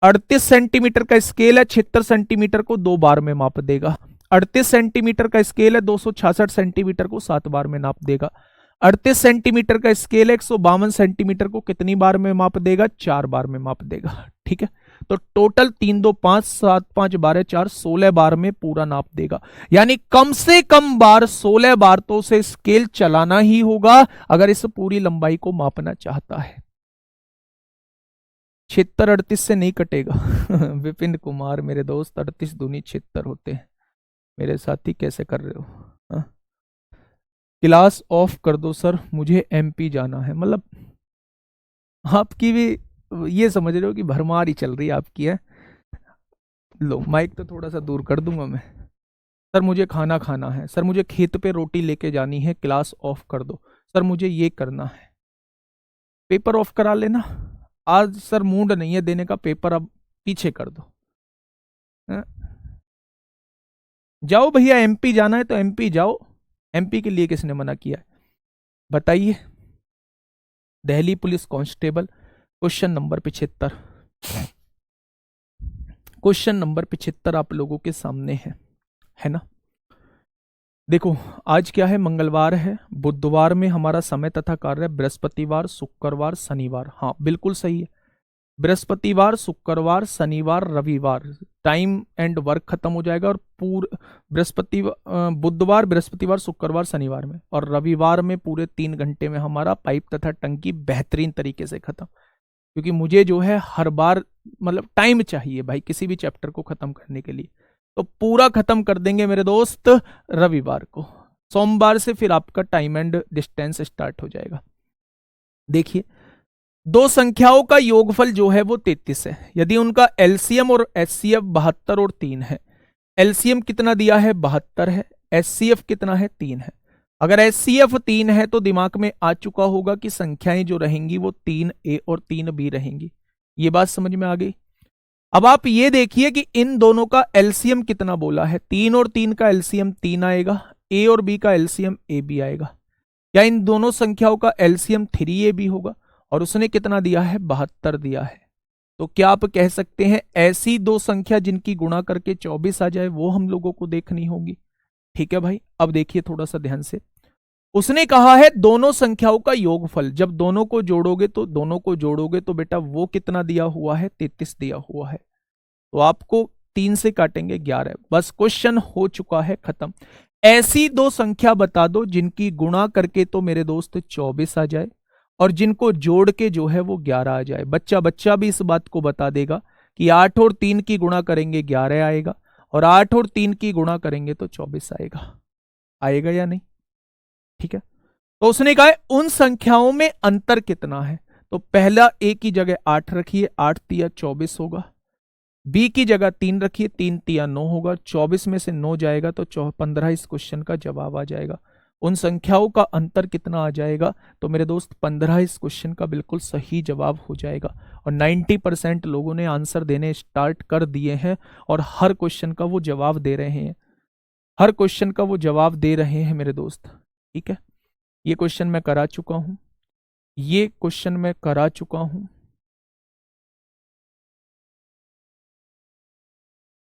38 सेंटीमीटर का स्केल है, 76 सेंटीमीटर को 2 बार में माप देगा। 38 सेंटीमीटर का स्केल है, 266 सेंटीमीटर को 7 बार में नाप देगा। 38 सेंटीमीटर का स्केल है, 152 सेंटीमीटर को कितनी बार में माप देगा? 4 बार में माप देगा। ठीक है, तो टोटल 3 2 5 7 5 12 4 16 बार में पूरा नाप देगा। यानी कम से कम बार 16 बार तो उसे स्केल चलाना ही होगा अगर इस पूरी लंबाई को मापना चाहता है। 76 38 से नहीं कटेगा। विपिन कुमार मेरे दोस्त, 38 दूनी 76 होते हैं। मेरे साथी कैसे कर रहे हो? हा? क्लास ऑफ कर दो सर, मुझे एमपी जाना है। मतलब आपकी भी ये समझ रहे हो कि भरमार ही चल रही है आपकी है। लो माइक तो थोड़ा सा दूर कर दूंगा मैं। सर मुझे खाना खाना है, सर मुझे खेत पे रोटी लेके जानी है, क्लास ऑफ कर दो। सर मुझे ये करना है, पेपर ऑफ करा लेना। आज सर मूड नहीं है देने का, पेपर अब पीछे कर दो। जाओ भैया, एमपी जाना है तो एमपी जाओ। एमपी के लिए किसने मना किया है बताइए? Delhi police constable, question number 75। Question number 75 आप लोगों के सामने है ना? देखो आज क्या है? मंगलवार है। बुधवार में हमारा समय तथा कार्य बृहस्पतिवार, शुक्रवार, शनिवार। हाँ बिल्कुल सही है, बृहस्पतिवार, शुक्रवार, शनिवार, रविवार टाइम एंड वर्क खत्म हो जाएगा। और बुधवार, बृहस्पतिवार, शुक्रवार, शनिवार में और रविवार में पूरे 3 घंटे में हमारा पाइप तथा टंकी बेहतरीन तरीके से खत्म। क्योंकि मुझे जो है हर बार मतलब टाइम चाहिए भाई किसी भी चैप्टर को खत्म करने के लिए, तो पूरा खत्म कर देंगे मेरे दोस्त रविवार को। सोमवार से फिर आपका टाइम एंड डिस्टेंस स्टार्ट हो जाएगा। देखिए दो संख्याओं का योगफल जो है वो 33 है। यदि उनका एलसीएम और एचसीएफ 72 और 3 है। एलसीएम कितना दिया है? 72 है। एचसीएफ कितना है? 3 है। अगर एचसीएफ 3 है तो दिमाग में आ चुका होगा कि संख्याएं जो रहेंगी वो 3A और 3B रहेंगी। ये बात समझ में आ गई? अब आप ये देखिए कि इन दोनों का एलसीएम कितना बोला है? 3 और 3 का एलसीएम 3 आएगा, ए और बी का एलसीएम AB आएगा। क्या इन दोनों संख्याओं का एलसीएम 3AB होगा? और उसने कितना दिया है? 72 दिया है। तो क्या आप कह सकते हैं ऐसी दो संख्या जिनकी गुणा करके 24 आ जाए वो हम लोगों को देखनी होगी। ठीक है भाई, अब देखिए थोड़ा सा ध्यान से। उसने कहा है दोनों संख्याओं का योगफल, जब दोनों को जोड़ोगे तो बेटा वो कितना दिया हुआ है? 33 दिया हुआ है। तो आपको 3 से काटेंगे 11। बस क्वेश्चन हो चुका है खत्म। ऐसी दो संख्या बता दो जिनकी गुणा करके तो मेरे दोस्त 24 आ जाए और जिनको जोड़ के जो है वो 11 आ जाए। बच्चा भी इस बात को बता देगा कि 8 और 3 की गुणा करेंगे 11 आएगा और 8 और 3 की गुणा करेंगे तो 24 आएगा। आएगा या नहीं? ठीक है, तो उसने कहा है उन संख्याओं में अंतर कितना है। तो पहला ए की जगह 8 रखिए, 8 तिया 24 होगा। बी की जगह 3 रखिए, 3 तिया 9 होगा। 24 में से 9 जाएगा तो 15 इस क्वेश्चन का जवाब आ जाएगा। उन संख्याओं का अंतर कितना आ जाएगा? तो मेरे दोस्त 15 इस क्वेश्चन का बिल्कुल सही जवाब हो जाएगा। और 90% लोगों ने आंसर देने स्टार्ट कर दिए हैं और हर क्वेश्चन का वो जवाब दे रहे हैं। हर क्वेश्चन का वो जवाब दे रहे हैं मेरे दोस्त। ठीक है, ये क्वेश्चन मैं करा चुका हूं, ये क्वेश्चन मैं करा चुका हूं,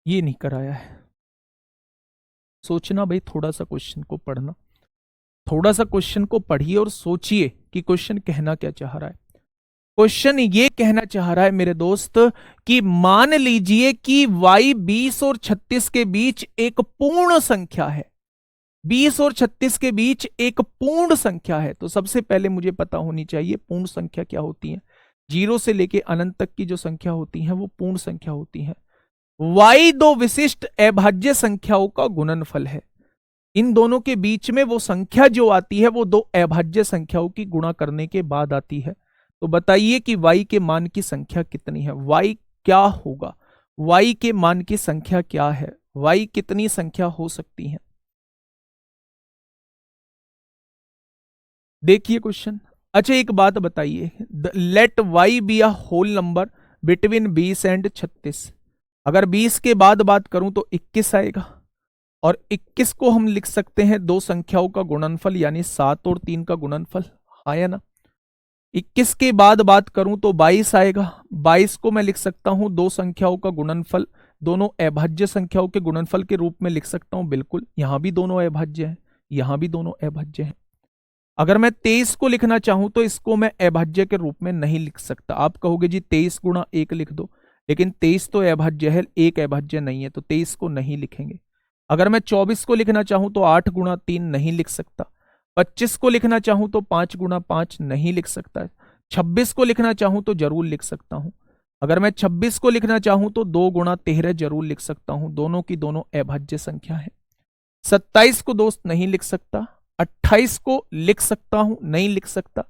ये नहीं कराया है। सोचना भाई, थोड़ा सा क्वेश्चन को पढ़ना, थोड़ा सा क्वेश्चन को पढ़िए और सोचिए कि क्वेश्चन कहना क्या चाह रहा है। क्वेश्चन ये कहना चाह रहा है मेरे दोस्त कि मान लीजिए कि y 20 और 36 के बीच एक पूर्ण संख्या है। 20 और 36 के बीच एक पूर्ण संख्या है। तो सबसे पहले मुझे पता होनी चाहिए पूर्ण संख्या क्या होती है। 0 से लेके अनंत तक की जो संख्या होती है वो पूर्ण संख्या होती है। y दो विशिष्ट अभाज्य संख्याओं का गुणनफल है। इन दोनों के बीच में वो संख्या जो आती है वो दो अभाज्य संख्याओं की गुणा करने के बाद आती है। तो बताइए कि y के मान की संख्या कितनी है? y क्या होगा? y के मान की संख्या क्या है? y कितनी संख्या हो सकती है? देखिए क्वेश्चन। अच्छा एक बात बताइए, let y be a whole number between 20 and 36। अगर 20 के बाद बात करूं तो 21 आएगा और 21 को हम लिख सकते हैं दो संख्याओं का गुणनफल यानी 7 और 3 का गुणनफल। आया ना? 21 के बाद बात करूं तो 22 आएगा। 22 को मैं लिख सकता हूं दो संख्याओं का गुणनफल, दोनों अभाज्य संख्याओं के गुणनफल के रूप में लिख सकता हूं। बिल्कुल, यहां भी दोनों अभाज्य हैं, यहां भी दोनों अभाज्य हैं। अगर मैं 23 को लिखना चाहूं तो इसको मैं अभाज्य के रूप में नहीं लिख सकता। आप कहोगे जी 23 गुणा 1 लिख दो, लेकिन 23 तो अभाज्य है, 1 अभाज्य नहीं है, तो 23 को नहीं लिखेंगे। अगर मैं 24 को लिखना चाहूं तो 8 गुणा 3 नहीं लिख सकता। 25 को लिखना चाहूं तो 5 गुणा 5 नहीं लिख सकता। 26 को लिखना चाहूं तो जरूर लिख सकता हूं। अगर मैं 26 को लिखना चाहूं तो 2 गुणा 13 जरूर लिख सकता हूं, दोनों की दोनों अभाज्य संख्या है। 27 को दोस्त नहीं लिख सकता। 28 को लिख सकता हूं, नहीं लिख सकता।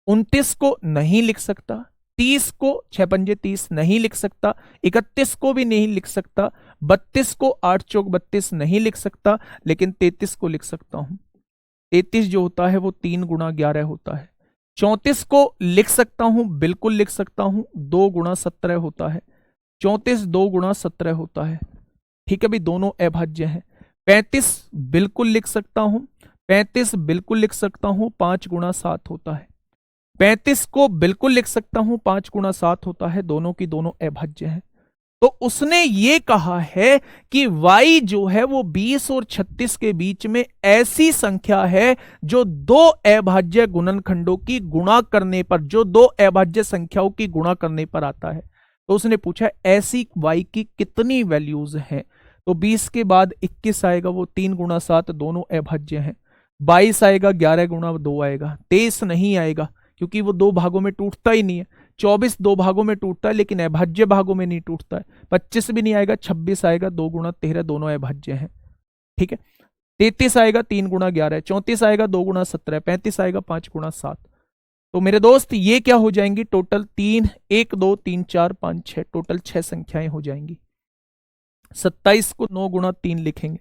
29 को नहीं लिख सकता। 30 को 6 पंजे 30 नहीं लिख सकता। 31 को भी नहीं लिख सकता। 32 को 8 चौक 32 नहीं लिख सकता, लेकिन 33 को लिख सकता हूं। 33 जो होता है वो 3 गुणा 11 होता है। 34 को लिख सकता हूं, बिल्कुल लिख सकता हूं, 2 गुणा 17 होता है। 34 2 गुणा 17 होता है। ठीक है भाई, दोनों अभाज्य हैं। 35 बिल्कुल लिख सकता हूं, 35 बिल्कुल लिख सकता हूं, 5 गुणा 7 होता है। 35 को बिल्कुल लिख सकता हूं, 5 गुणा 7 होता है, दोनों की दोनों अभाज्य हैं। तो उसने ये कहा है कि y जो है वो 20 और 36 के बीच में ऐसी संख्या है जो दो अभाज्य गुणनखंडों की गुणा करने पर, जो दो अभाज्य संख्याओं की गुणा करने पर आता है। तो उसने पूछा ऐसी y की कितनी वैल्यूज हैं। तो 20 के बाद 21 आएगा, वो 3 गुणा 7 दोनों अभाज्य हैं। 22 आएगा, 11 गुणा 2 आएगा। 23 नहीं आएगा क्योंकि वो दो भागों में टूटता ही नहीं है। 24 दो भागों में टूटता है लेकिन अभाज्य भागों में नहीं टूटता है। 25 भी नहीं आएगा। 26 आएगा, 2 गुणा 13 दोनों अभाज्य हैं। ठीक है। 33 आएगा, 3 गुणा 11। 34 आएगा, 2 गुणा 17। 35 आएगा, 5 गुणा 7। तो मेरे दोस्त ये क्या हो जाएंगी, टोटल 3, 1 2 3 4 5 6, टोटल 6 संख्याएं हो जाएंगी। 27 को 9 गुणा 3 लिखेंगे।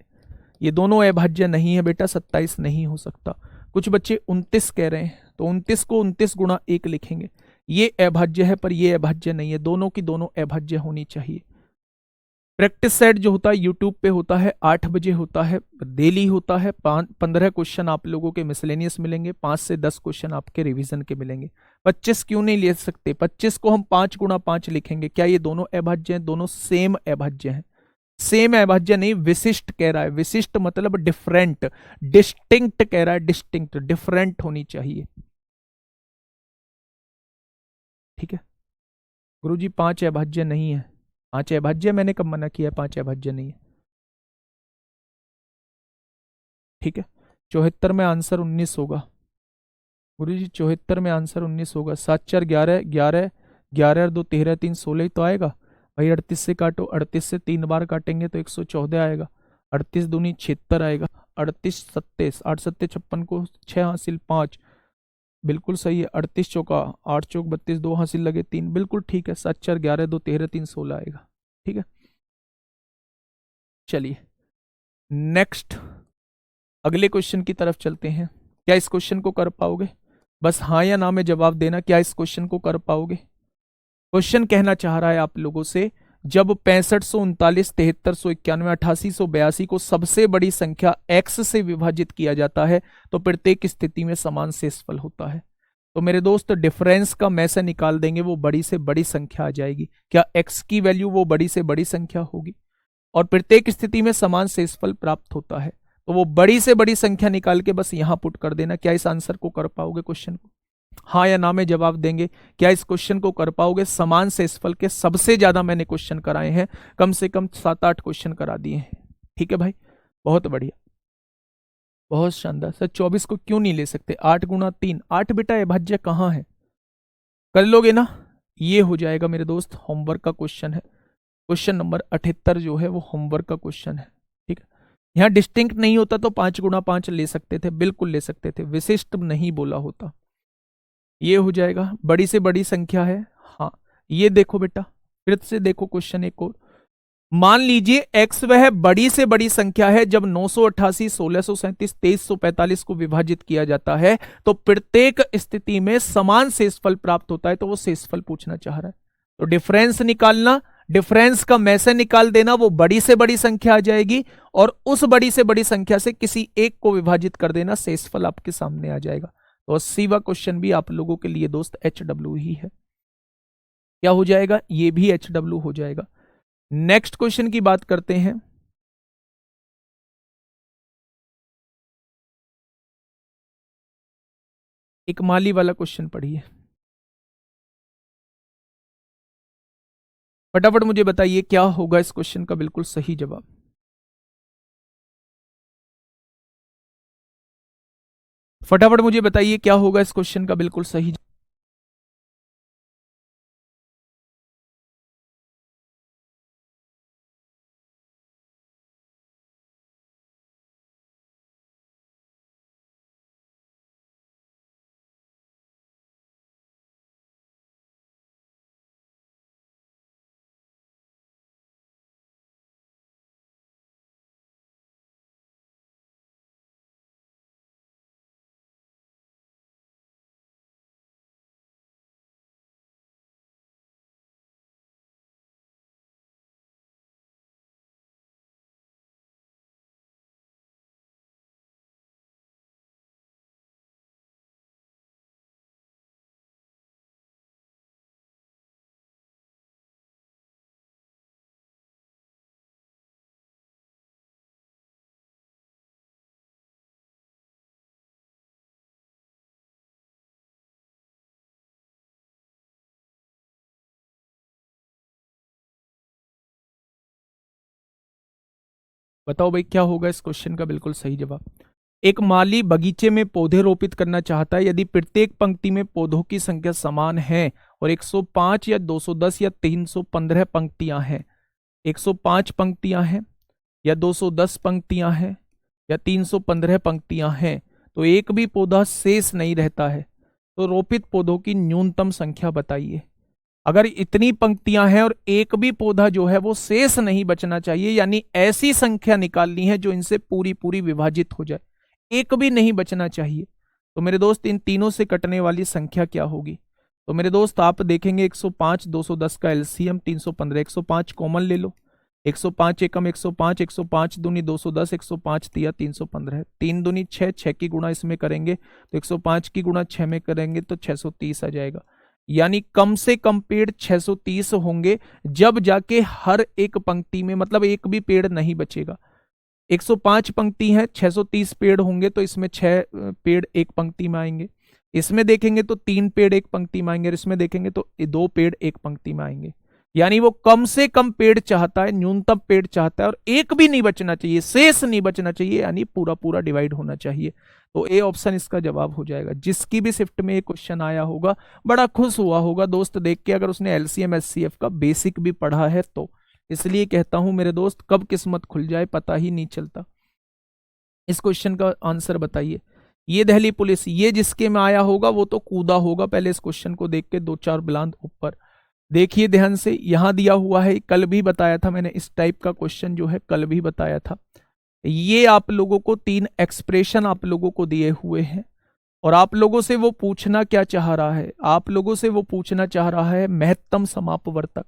ये दोनों अभाज्य नहीं है बेटा, 27 नहीं हो सकता। कुछ बच्चे 29 कह रहे हैं, तो 29 को 29 गुणा 1 लिखेंगे। ये अभाज्य है पर ये अभाज्य नहीं है, दोनों की दोनों अभाज्य होनी चाहिए। प्रैक्टिस सेट जो होता है यूट्यूब पे होता है, 8 बजे होता है, डेली होता है। 15 क्वेश्चन आप लोगों के मिसलेनियस मिलेंगे, 5 से 10 क्वेश्चन आपके रिवीजन के मिलेंगे। 25 क्यों नहीं ले सकते, 25 को हम 5 गुणा 5 लिखेंगे। क्या ये दोनों अभाज्य हैं? दोनों सेम अभाज्य हैं। सेम अभाज्य नहीं, विशिष्ट कह रहा है। विशिष्ट मतलब डिफरेंट, डिस्टिंक्ट कह रहा है, डिस्टिंक्ट, डिफरेंट होनी चाहिए। ठीक है गुरुजी, 5 अभाज्य नहीं है। 5 अभाज्य मैंने कब मना किया? 5 अभाज्य नहीं है। ठीक है, 74 में आंसर 19 होगा। गुरुजी 74 में आंसर 19 होगा। 7 4 11, 11 11 और 2 13, 3 16 ही तो आएगा भाई। 38 से काटो, 38 से 3 बार काटेंगे तो 114 आएगा। 38 दूनी 76 आएगा। 38 27, 8 7 56 को 6 हासिल 5, बिल्कुल सही है। 38 चौका 8 चौक 32, 2 हासिल लगे 3, बिल्कुल ठीक है। 7 4 11, 2 13, 3 16 आएगा। ठीक है, चलिए नेक्स्ट अगले क्वेश्चन की तरफ चलते हैं। क्या इस क्वेश्चन को कर पाओगे? बस हाँ या ना में जवाब देना। क्या इस क्वेश्चन को कर पाओगे? क्वेश्चन कहना चाह रहा है आप लोगों से, जब 6539, 7391, 8882 को सबसे बड़ी संख्या x से विभाजित किया जाता है तो प्रत्येक स्थिति में समान शेषफल होता है। तो मेरे दोस्त डिफरेंस का में से निकाल देंगे, वो बड़ी से बड़ी संख्या आ जाएगी। क्या x की वैल्यू वो बड़ी से बड़ी संख्या होगी और प्रत्येक स्थिति में समान शेषफल प्राप्त होता है। तो वो बड़ी से बड़ी संख्या निकाल के बस यहां पुट कर देना। क्या इस आंसर को कर पाओगे? क्वेश्चन को हाँ या ना में जवाब देंगे। क्या इस क्वेश्चन को कर पाओगे? समान शेषफल के सबसे ज्यादा मैंने क्वेश्चन कराए हैं, कम से कम 7-8 क्वेश्चन करा दिए हैं। ठीक है भाई, बहुत बढ़िया, बहुत शानदार। सर 24 को क्यों नहीं ले सकते? 8 गुणा 3, 8 बेटा अभाज्य कहाँ है? कर लोगे ना? ये हो जाएगा मेरे दोस्त होमवर्क का क्वेश्चन है। क्वेश्चन नंबर 78 जो है वो होमवर्क का क्वेश्चन है। ठीक है, यहाँ डिस्टिंक्ट नहीं होता तो 5 गुणा 5 ले सकते थे, बिल्कुल ले सकते थे, विशिष्ट नहीं बोला होता। ये हो जाएगा, बड़ी से बड़ी संख्या है। हाँ, ये देखो बेटा, फिर से देखो क्वेश्चन एक और। मान लीजिए x वह बड़ी से बड़ी संख्या है जब 988, 1637, 2345 को विभाजित किया जाता है तो प्रत्येक स्थिति में समान शेषफल प्राप्त होता है। तो वो शेषफल पूछना चाह रहा है। तो डिफरेंस निकालना, डिफरेंस का में से निकाल देना, वो बड़ी से बड़ी संख्या आ जाएगी और उस बड़ी से बड़ी संख्या से किसी एक को विभाजित कर देना, शेषफल आपके सामने आ जाएगा। तो 80वां क्वेश्चन भी आप लोगों के लिए दोस्त HW ही है। क्या हो जाएगा? ये भी HW हो जाएगा। नेक्स्ट क्वेश्चन की बात करते हैं। एक माली वाला क्वेश्चन पढ़िए, फटाफट मुझे बताइए क्या होगा इस क्वेश्चन का बिल्कुल सही जवाब। फटाफट मुझे बताइए क्या होगा इस क्वेश्चन का बिल्कुल सही। बताओ भाई क्या होगा इस क्वेश्चन का बिल्कुल सही जवाब। एक माली बगीचे में पौधे रोपित करना चाहता है। यदि प्रत्येक पंक्ति में पौधों की संख्या समान है और 105 या 210 या 315 पंक्तियां हैं, 105 पंक्तियां हैं या 210 पंक्तियां हैं या 315 पंक्तियां हैं, तो एक भी पौधा शेष नहीं रहता है, तो रोपित पौधों की न्यूनतम संख्या बताइए। अगर इतनी पंक्तियां हैं और एक भी पौधा जो है वो शेष नहीं बचना चाहिए, यानी ऐसी संख्या निकालनी है जो इनसे पूरी पूरी विभाजित हो जाए, एक भी नहीं बचना चाहिए, तो मेरे दोस्त इन तीनों से कटने वाली संख्या क्या होगी? तो मेरे दोस्त आप देखेंगे 105 210 का एलसीएम 315, 105 कॉमन ले लो, 105 एकम 105, 105 दूनी 210, 105 तिया 315, 3 दूनी 6, 6 की गुणा इसमें करेंगे तो 105 की गुणा 6 में करेंगे तो 630 आ जाएगा। यानी कम से कम पेड़ 630 होंगे, जब जाके हर एक पंक्ति में मतलब एक भी पेड़ नहीं बचेगा। 105 पंक्ति है, 630 पेड़ होंगे तो इसमें 6 पेड़ एक पंक्ति में आएंगे, इसमें देखेंगे तो 3 पेड़ एक पंक्ति में आएंगे, इसमें देखेंगे तो 2 पेड़ एक पंक्ति में आएंगे। यानी वो कम से कम पेड़ चाहता है, न्यूनतम पेड़ चाहता है, और एक भी नहीं बचना चाहिए, शेष नहीं बचना चाहिए, यानी पूरा पूरा डिवाइड होना चाहिए। तो ए ऑप्शन इसका जवाब हो जाएगा। जिसकी भी शिफ्ट में ये क्वेश्चन आया होगा बड़ा खुश हुआ होगा दोस्त देख के, अगर उसने एलसीएम एचसीएफ का बेसिक भी पढ़ा है तो। इसलिए कहता हूं मेरे दोस्त, कब किस्मत खुल जाए पता ही नहीं चलता। इस क्वेश्चन का आंसर बताइए। ये दिल्ली पुलिस, ये जिसके में आया होगा वो तो कूदा होगा पहले इस क्वेश्चन को देख के 2-4 बुलंद ऊपर। देखिए ध्यान से, यहां दिया हुआ है, कल भी बताया था मैंने, इस टाइप का क्वेश्चन जो है कल भी बताया था। ये आप लोगों को 3 एक्सप्रेशन आप लोगों को दिए हुए हैं और आप लोगों से वो पूछना क्या चाह रहा है, आप लोगों से वो पूछना चाह रहा है महत्तम समापवर्तक।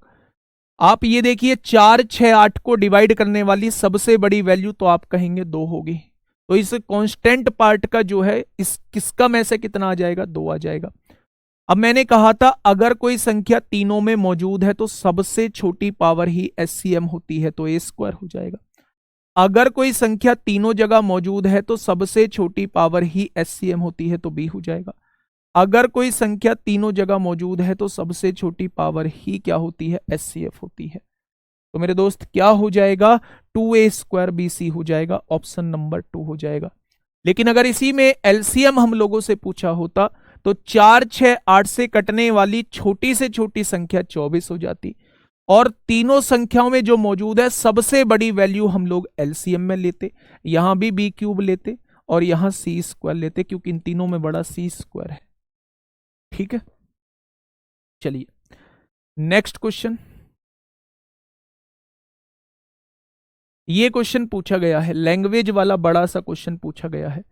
आप ये देखिए 4, 6, 8 को डिवाइड करने वाली सबसे बड़ी वैल्यू तो आप कहेंगे 2 होगी, तो इस कांस्टेंट पार्ट का जो है इस किसका में से कितना आ जाएगा? 2 आ जाएगा। अब मैंने कहा था अगर कोई संख्या तीनों में मौजूद है तो सबसे छोटी पावर ही एचसीएम होती है, तो ए स्क्वायर हो जाएगा। अगर कोई संख्या तीनों जगह मौजूद है तो सबसे छोटी पावर ही एचसीएम होती है, तो बी हो जाएगा। अगर कोई संख्या तीनों जगह मौजूद है तो सबसे छोटी पावर ही क्या होती है? एचसीएफ होती है। तो मेरे दोस्त क्या हो जाएगा? 2a स्क्वायर बीसी हो जाएगा, ऑप्शन नंबर 2 हो जाएगा। लेकिन अगर इसी में एलसीएम हम लोगों से पूछा होता तो 4, 6, 8 से कटने वाली छोटी से छोटी संख्या 24 हो जाती, और तीनों संख्याओं में जो मौजूद है सबसे बड़ी वैल्यू हम लोग एलसीएम में लेते, यहां भी बी क्यूब लेते और यहां सी स्क्वायर लेते, क्योंकि इन तीनों में बड़ा सी स्क्वायर है। ठीक है, चलिए नेक्स्ट क्वेश्चन। ये क्वेश्चन पूछा गया है, लैंग्वेज वाला बड़ा सा क्वेश्चन पूछा गया है।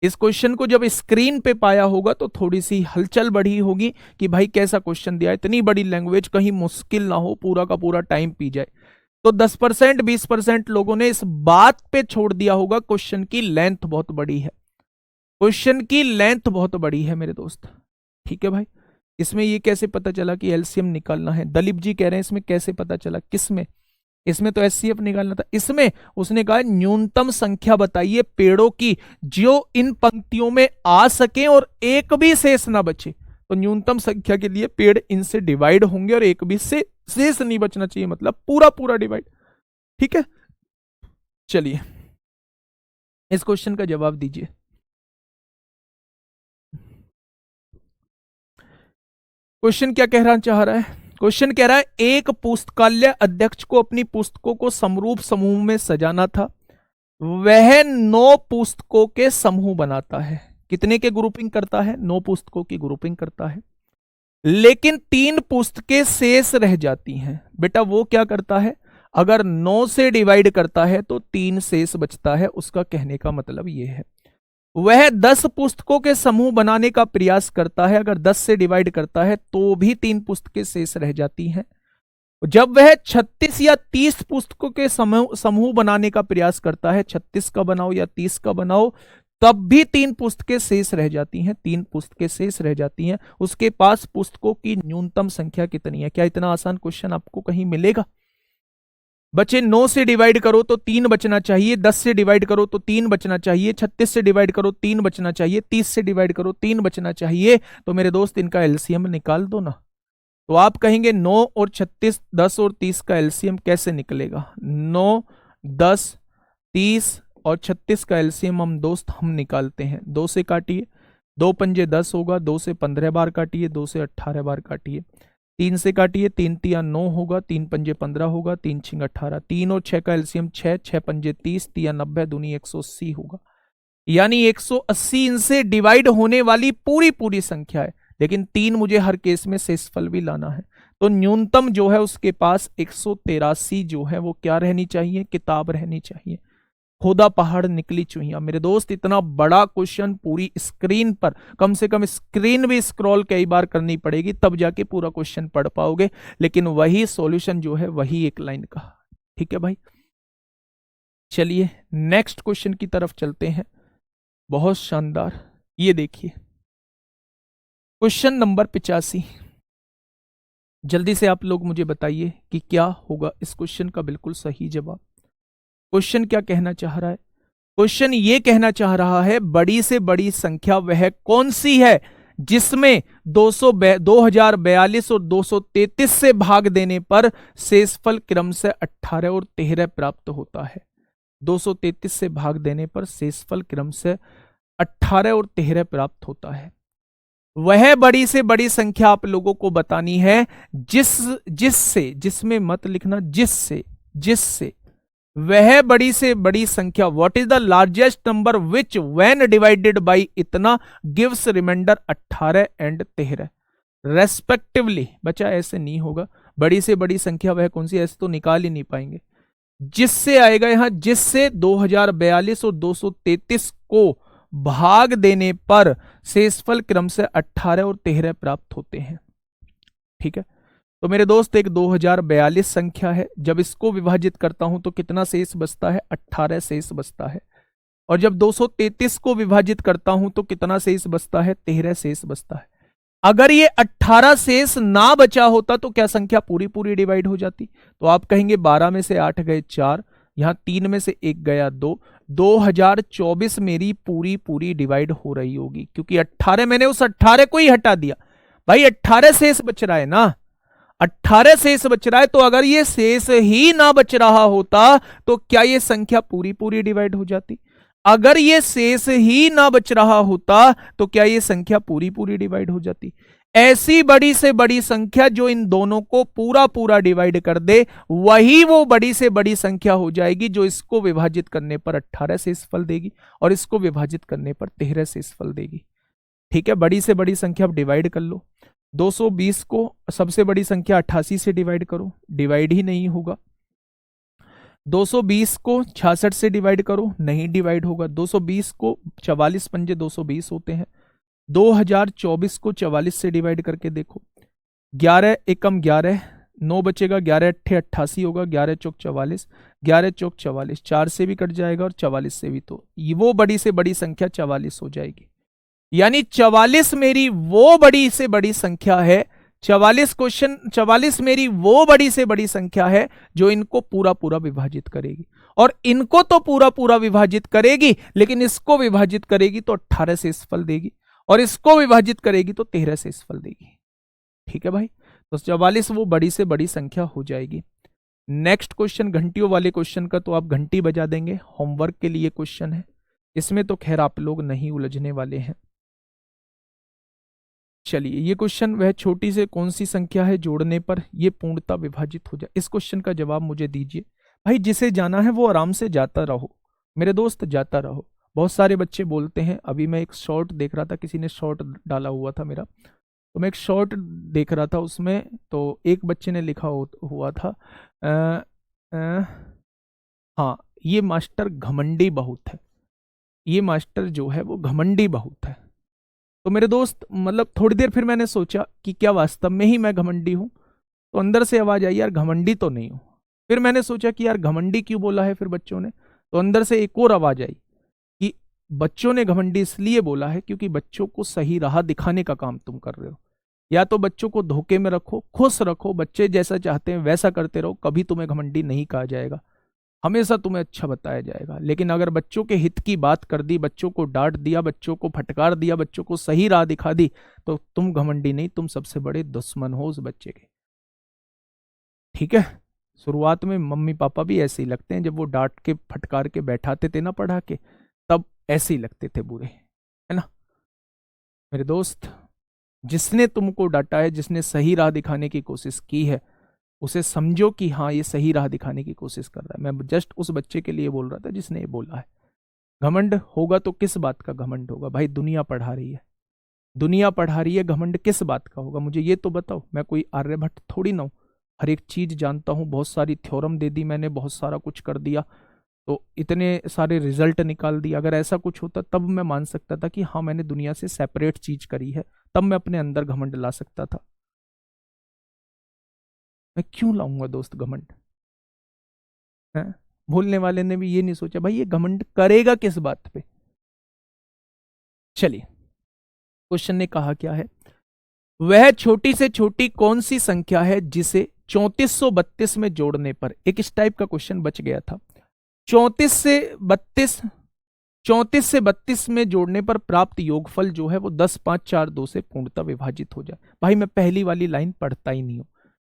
इस क्वेश्चन को जब स्क्रीन पे पाया होगा तो थोड़ी सी हलचल बढ़ी होगी कि भाई कैसा क्वेश्चन दिया, इतनी बड़ी लैंग्वेज, कहीं मुश्किल ना हो, पूरा का पूरा टाइम पी जाए। तो 10% 20% लोगों ने इस बात पे छोड़ दिया होगा क्वेश्चन की लेंथ बहुत बड़ी है। क्वेश्चन की लेंथ बहुत बड़ी है मेरे दोस्त। ठीक है भाई, इसमें ये कैसे पता चला कि एलसीएम निकालना है? दलीप जी कह रहे हैं इसमें कैसे पता चला, किसमें? इसमें तो एचसीएफ निकालना था। इसमें उसने कहा न्यूनतम संख्या बताइए पेड़ों की जो इन पंक्तियों में आ सके और एक भी शेष ना बचे। तो न्यूनतम संख्या के लिए पेड़ इनसे डिवाइड होंगे और एक भी से शेष नहीं बचना चाहिए, मतलब पूरा पूरा डिवाइड। ठीक है, चलिए इस क्वेश्चन का जवाब दीजिए। क्वेश्चन क्या कहना चाह रहा है? क्वेश्चन कह रहा है एक पुस्तकालय अध्यक्ष को अपनी पुस्तकों को समरूप समूह में सजाना था, वह 9 पुस्तकों के समूह बनाता है। कितने के ग्रुपिंग करता है? 9 पुस्तकों की ग्रुपिंग करता है, लेकिन 3 पुस्तकें शेष रह जाती हैं। बेटा वो क्या करता है? अगर 9 से डिवाइड करता है तो 3 शेष बचता है। उसका कहने का मतलब यह है वह 10 पुस्तकों के समूह बनाने का प्रयास करता है। अगर 10 से डिवाइड करता है तो भी 3 पुस्तकें शेष रह जाती हैं। जब वह 36 या 30 पुस्तकों के समूह बनाने का प्रयास करता है, 36 का बनाओ या 30 का बनाओ, तब भी 3 पुस्तकें शेष रह जाती हैं। 3 पुस्तकें शेष रह जाती हैं। उसके पास पुस्तकों की न्यूनतम संख्या कितनी है? क्या इतना आसान क्वेश्चन आपको कहीं मिलेगा? बच्चे 9 से डिवाइड करो तो 3 बचना चाहिए, 10 से डिवाइड करो तो 3 बचना चाहिए, 36 से डिवाइड करो 3 बचना चाहिए, 30 से डिवाइड करो 3 बचना चाहिए। तो मेरे दोस्त इनका एलसीएम निकाल दो ना। तो आप कहेंगे 9 और 36, 10 और 30 का एलसीएम कैसे निकलेगा? 9, 10, 30 और 36 का एलसीएम हम निकालते हैं। 2 से काटिए, 2 पंजे 10 होगा, 2 से 15 बार काटिए, 2 से 18 बार काटिए, 3 से काटिए, 3 तिया 9 होगा, 3 पंजे 15 होगा, 3 छिंग 18, 3 और 6 का एलसीएम 6, 6 पंजे 30, तिया 90, दूनी 180 होगा। यानी 180 इनसे डिवाइड होने वाली पूरी पूरी संख्या है, लेकिन 3 मुझे हर केस में शेषफल भी लाना है। तो न्यूनतम जो है उसके पास 183 जो है वो क्या रहनी चाहिए? किताब रहनी चाहिए। खोदा पहाड़ निकली चुहिया। मेरे दोस्त इतना बड़ा क्वेश्चन पूरी स्क्रीन पर, कम से कम स्क्रीन भी स्क्रॉल कई बार करनी पड़ेगी तब जाके पूरा क्वेश्चन पढ़ पाओगे, लेकिन वही सॉल्यूशन जो है वही एक लाइन का। ठीक है भाई, चलिए नेक्स्ट क्वेश्चन की तरफ चलते हैं। बहुत शानदार, ये देखिए क्वेश्चन नंबर 85। जल्दी से आप लोग मुझे बताइए कि क्या होगा इस क्वेश्चन का बिल्कुल सही जवाब। क्वेश्चन क्या कहना चाह रहा है? क्वेश्चन ये कहना चाह रहा है बड़ी से बड़ी संख्या वह कौन सी है जिसमें 2042 और 233 से भाग देने पर शेषफल क्रम से 18 और 13 प्राप्त होता है। 233 से भाग देने पर शेषफल क्रम से 18 और 13 प्राप्त होता है। वह बड़ी से बड़ी संख्या आप लोगों को बतानी है जिससे, जिसमें मत लिखना, जिससे वह बड़ी से बड़ी संख्या, what is the largest number which when divided by इतना गिव्स रिमाइंडर 18 एंड 13 रेस्पेक्टिवली। बच्चा ऐसे नहीं होगा, बड़ी से बड़ी संख्या वह कौन सी, ऐसे तो निकाल ही नहीं पाएंगे। जिससे आएगा यहां, जिससे 2042 और 233 को भाग देने पर शेषफल क्रम से 18 और 13 प्राप्त होते हैं। ठीक है, तो मेरे दोस्त एक 2042 संख्या है, जब इसको विभाजित करता हूं तो कितना शेष बचता है? 18 शेष बचता है। और जब 233 को विभाजित करता हूं तो कितना शेष बचता है? 13 शेष बचता है। अगर ये 18 शेष ना बचा होता तो क्या संख्या पूरी पूरी डिवाइड हो जाती? तो आप कहेंगे 12 में से 8 गए 4, यहां 3 में से 1 गया 2, 2024 मेरी पूरी पूरी डिवाइड हो रही होगी, क्योंकि 18 मैंने उस 18 को ही हटा दिया। भाई 18 शेष बच रहा है ना, 18 शेष बच रहा है, तो अगर ये शेष ही ना बच रहा होता तो क्या ये संख्या पूरी पूरी डिवाइड हो जाती? अगर ये शेष ही ना बच रहा होता तो क्या ये संख्या पूरी पूरी डिवाइड हो जाती? ऐसी बड़ी से बड़ी संख्या जो इन दोनों को पूरा पूरा डिवाइड कर दे, वही वो बड़ी से बड़ी संख्या हो जाएगी जो इसको विभाजित करने पर 18 शेषफल देगी और इसको विभाजित करने पर 13 शेषफल देगी। ठीक है, बड़ी से बड़ी संख्या आप डिवाइड कर लो। 220 को सबसे बड़ी संख्या 88 से डिवाइड करो, डिवाइड ही नहीं होगा। 220 को 66 से डिवाइड करो, नहीं डिवाइड होगा। 220 को 44 पंजे 220 होते हैं। 2024 को 44 से डिवाइड करके देखो, 11 एकम 11, 9 बचेगा, 11 अट्ठे 88 होगा, 11 चौक 44, 11 चौक 44, 4 से भी कट जाएगा और 44 से भी, तो वो बड़ी से बड़ी संख्या 44 हो जाएगी। यानी 44 मेरी वो बड़ी से बड़ी संख्या है। 44 मेरी वो बड़ी से बड़ी संख्या है जो इनको पूरा पूरा विभाजित करेगी। और इनको तो पूरा पूरा विभाजित करेगी, लेकिन इसको विभाजित करेगी तो 18 से इस फल देगी, और इसको विभाजित करेगी तो 13 से इस फल देगी। ठीक है भाई, तो 44 वो बड़ी से बड़ी संख्या हो जाएगी। नेक्स्ट क्वेश्चन घंटियों वाले क्वेश्चन का तो आप घंटी बजा देंगे, होमवर्क के लिए क्वेश्चन है, इसमें तो खैर आप लोग नहीं उलझने वाले हैं। चलिए, ये क्वेश्चन, वह छोटी से कौन सी संख्या है जोड़ने पर ये पूर्णता विभाजित हो जाए, इस क्वेश्चन का जवाब मुझे दीजिए। भाई जिसे जाना है वो आराम से जाता रहो मेरे दोस्त, जाता रहो। बहुत सारे बच्चे बोलते हैं, अभी मैं एक शॉर्ट देख रहा था, किसी ने शॉर्ट डाला हुआ था मेरा, तो मैं एक शॉर्ट देख रहा था, उसमें तो एक बच्चे ने लिखा हुआ था आ, आ, हाँ, ये मास्टर घमंडी बहुत है, ये मास्टर जो है वो घमंडी बहुत है। तो मेरे दोस्त, मतलब थोड़ी देर फिर मैंने सोचा कि क्या वास्तव में ही मैं घमंडी हूं, तो अंदर से आवाज आई, यार घमंडी तो नहीं हूं। फिर मैंने सोचा कि यार घमंडी क्यों बोला है फिर बच्चों ने, तो अंदर से एक और आवाज आई कि बच्चों ने घमंडी इसलिए बोला है क्योंकि बच्चों को सही राह दिखाने का काम तुम कर रहे हो। या तो बच्चों को धोखे में रखो, खुश रखो, बच्चे जैसा चाहते हैं वैसा करते रहो, कभी तुम्हें घमंडी नहीं कहा जाएगा, हमेशा तुम्हें अच्छा बताया जाएगा। लेकिन अगर बच्चों के हित की बात कर दी, बच्चों को डांट दिया, बच्चों को फटकार दिया, बच्चों को सही राह दिखा दी, तो तुम घमंडी नहीं, तुम सबसे बड़े दुश्मन हो उस बच्चे के। ठीक है, शुरुआत में मम्मी पापा भी ऐसे ही लगते हैं, जब वो डांट के फटकार के बैठाते थे ना पढ़ा के, तब ऐसे ही लगते थे बुरे, है ना मेरे दोस्त। जिसने तुमको डांटा है, जिसने सही राह दिखाने की कोशिश की है, उसे समझो कि हाँ ये सही राह दिखाने की कोशिश कर रहा है। मैं जस्ट उस बच्चे के लिए बोल रहा था जिसने ये बोला है। घमंड होगा तो किस बात का घमंड होगा भाई, दुनिया पढ़ा रही है, दुनिया पढ़ा रही है, घमंड किस बात का होगा मुझे ये तो बताओ। मैं कोई आर्यभट्ट थोड़ी ना हूं, हर एक चीज जानता हूं, बहुत सारी थ्योरम दे दी मैंने, बहुत सारा कुछ कर दिया, तो इतने सारे रिजल्ट निकाल दिए। अगर ऐसा कुछ होता तब मैं मान सकता था कि हाँ मैंने दुनिया से सेपरेट चीज करी है, तब मैं अपने अंदर घमंड ला सकता था। मैं क्यों लाऊंगा दोस्त घमंड, है? भूलने वाले ने भी ये नहीं सोचा भाई ये घमंड करेगा किस बात पे। चलिए, क्वेश्चन ने कहा क्या है, वह छोटी से छोटी कौन सी संख्या है जिसे 3432 में जोड़ने पर, एक इस टाइप का क्वेश्चन बच गया था, 34 से 32, 34 से 32 में जोड़ने पर प्राप्त योगफल जो है वो 10 5 4 2 से पूर्णतः विभाजित हो जाए। भाई मैं पहली वाली लाइन पढ़ता ही नहीं हूं,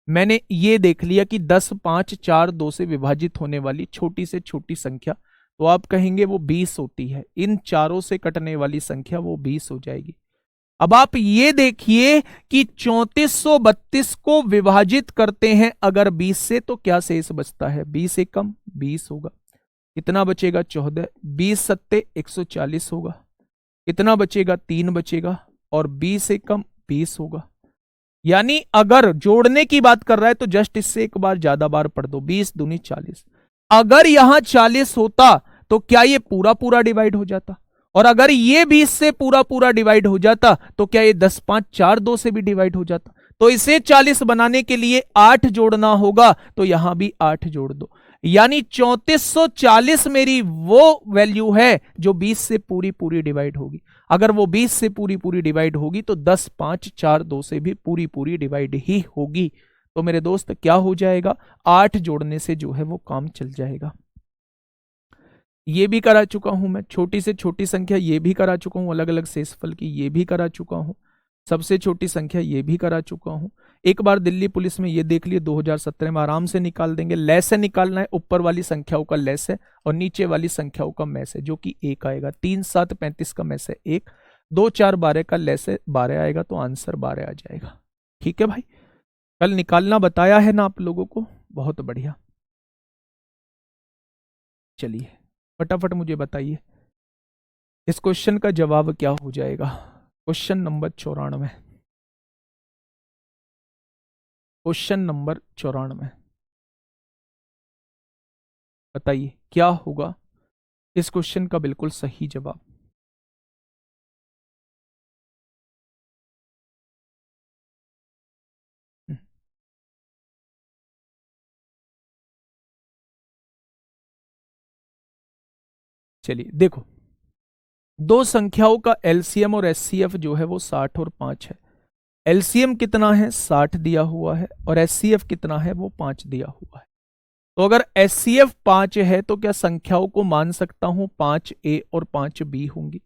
मैंने ये देख लिया कि 10 5 4 2 से विभाजित होने वाली छोटी से छोटी संख्या, तो आप कहेंगे वो 20 होती है, इन चारों से कटने वाली संख्या वो 20 हो जाएगी। अब आप ये देखिए कि 3432 को विभाजित करते हैं अगर 20 से, तो क्या शेष बचता है, 20 एक कम 20 होगा, कितना बचेगा 14, 20 सत्ते 140 होगा, कितना बचेगा 3 बचेगा, और 20 एक कम 20 होगा। यानी अगर जोड़ने की बात कर रहा है तो जस्ट इससे एक बार ज्यादा बार पढ़ दो, 20 दूनी 40। अगर यहां 40 होता तो क्या ये पूरा पूरा डिवाइड हो जाता, और अगर ये 20 से पूरा पूरा डिवाइड हो जाता तो क्या ये 10 5 4 2 से भी डिवाइड हो जाता। तो इसे 40 बनाने के लिए 8 जोड़ना होगा, तो यहां भी 8 जोड़ दो। यानी 3440 मेरी वो वैल्यू है जो 20 से पूरी पूरी डिवाइड होगी। अगर वो 20 से पूरी पूरी डिवाइड होगी तो 10 5 4 2 से भी पूरी पूरी डिवाइड ही होगी। तो मेरे दोस्त क्या हो जाएगा, 8 जोड़ने से जो है वो काम चल जाएगा। ये भी करा चुका हूं मैं, छोटी से छोटी संख्या ये भी करा चुका हूं, अलग अलग शेषफल की ये भी करा चुका हूं, सबसे छोटी संख्या ये भी करा चुका हूं। एक बार दिल्ली पुलिस में ये देख लिए, 2017 में आराम से निकाल देंगे। लैस से निकालना है, ऊपर वाली संख्याओं का लैस है और नीचे वाली संख्याओं का मैस है, जो कि 1 आएगा। 3 7 35 का मैस है 1, 2 4 12 का लैस है 12 आएगा, तो आंसर 12 आ जाएगा। ठीक है भाई, कल निकालना बताया है ना आप लोगों को, बहुत बढ़िया। चलिए फटाफट मुझे बताइए इस क्वेश्चन का जवाब क्या हो जाएगा। क्वेश्चन नंबर 94, क्वेश्चन नंबर 94, बताइए क्या होगा इस क्वेश्चन का बिल्कुल सही जवाब। चलिए देखो, दो संख्याओं का एलसीएम और एचसीएफ जो है वो 60 और 5 है। एलसीएम कितना है 60 दिया हुआ है और एचसीएफ कितना है वो 5 दिया हुआ है। तो अगर एचसीएफ 5 है तो क्या संख्याओं को मान सकता हूं 5A और 5B होंगी।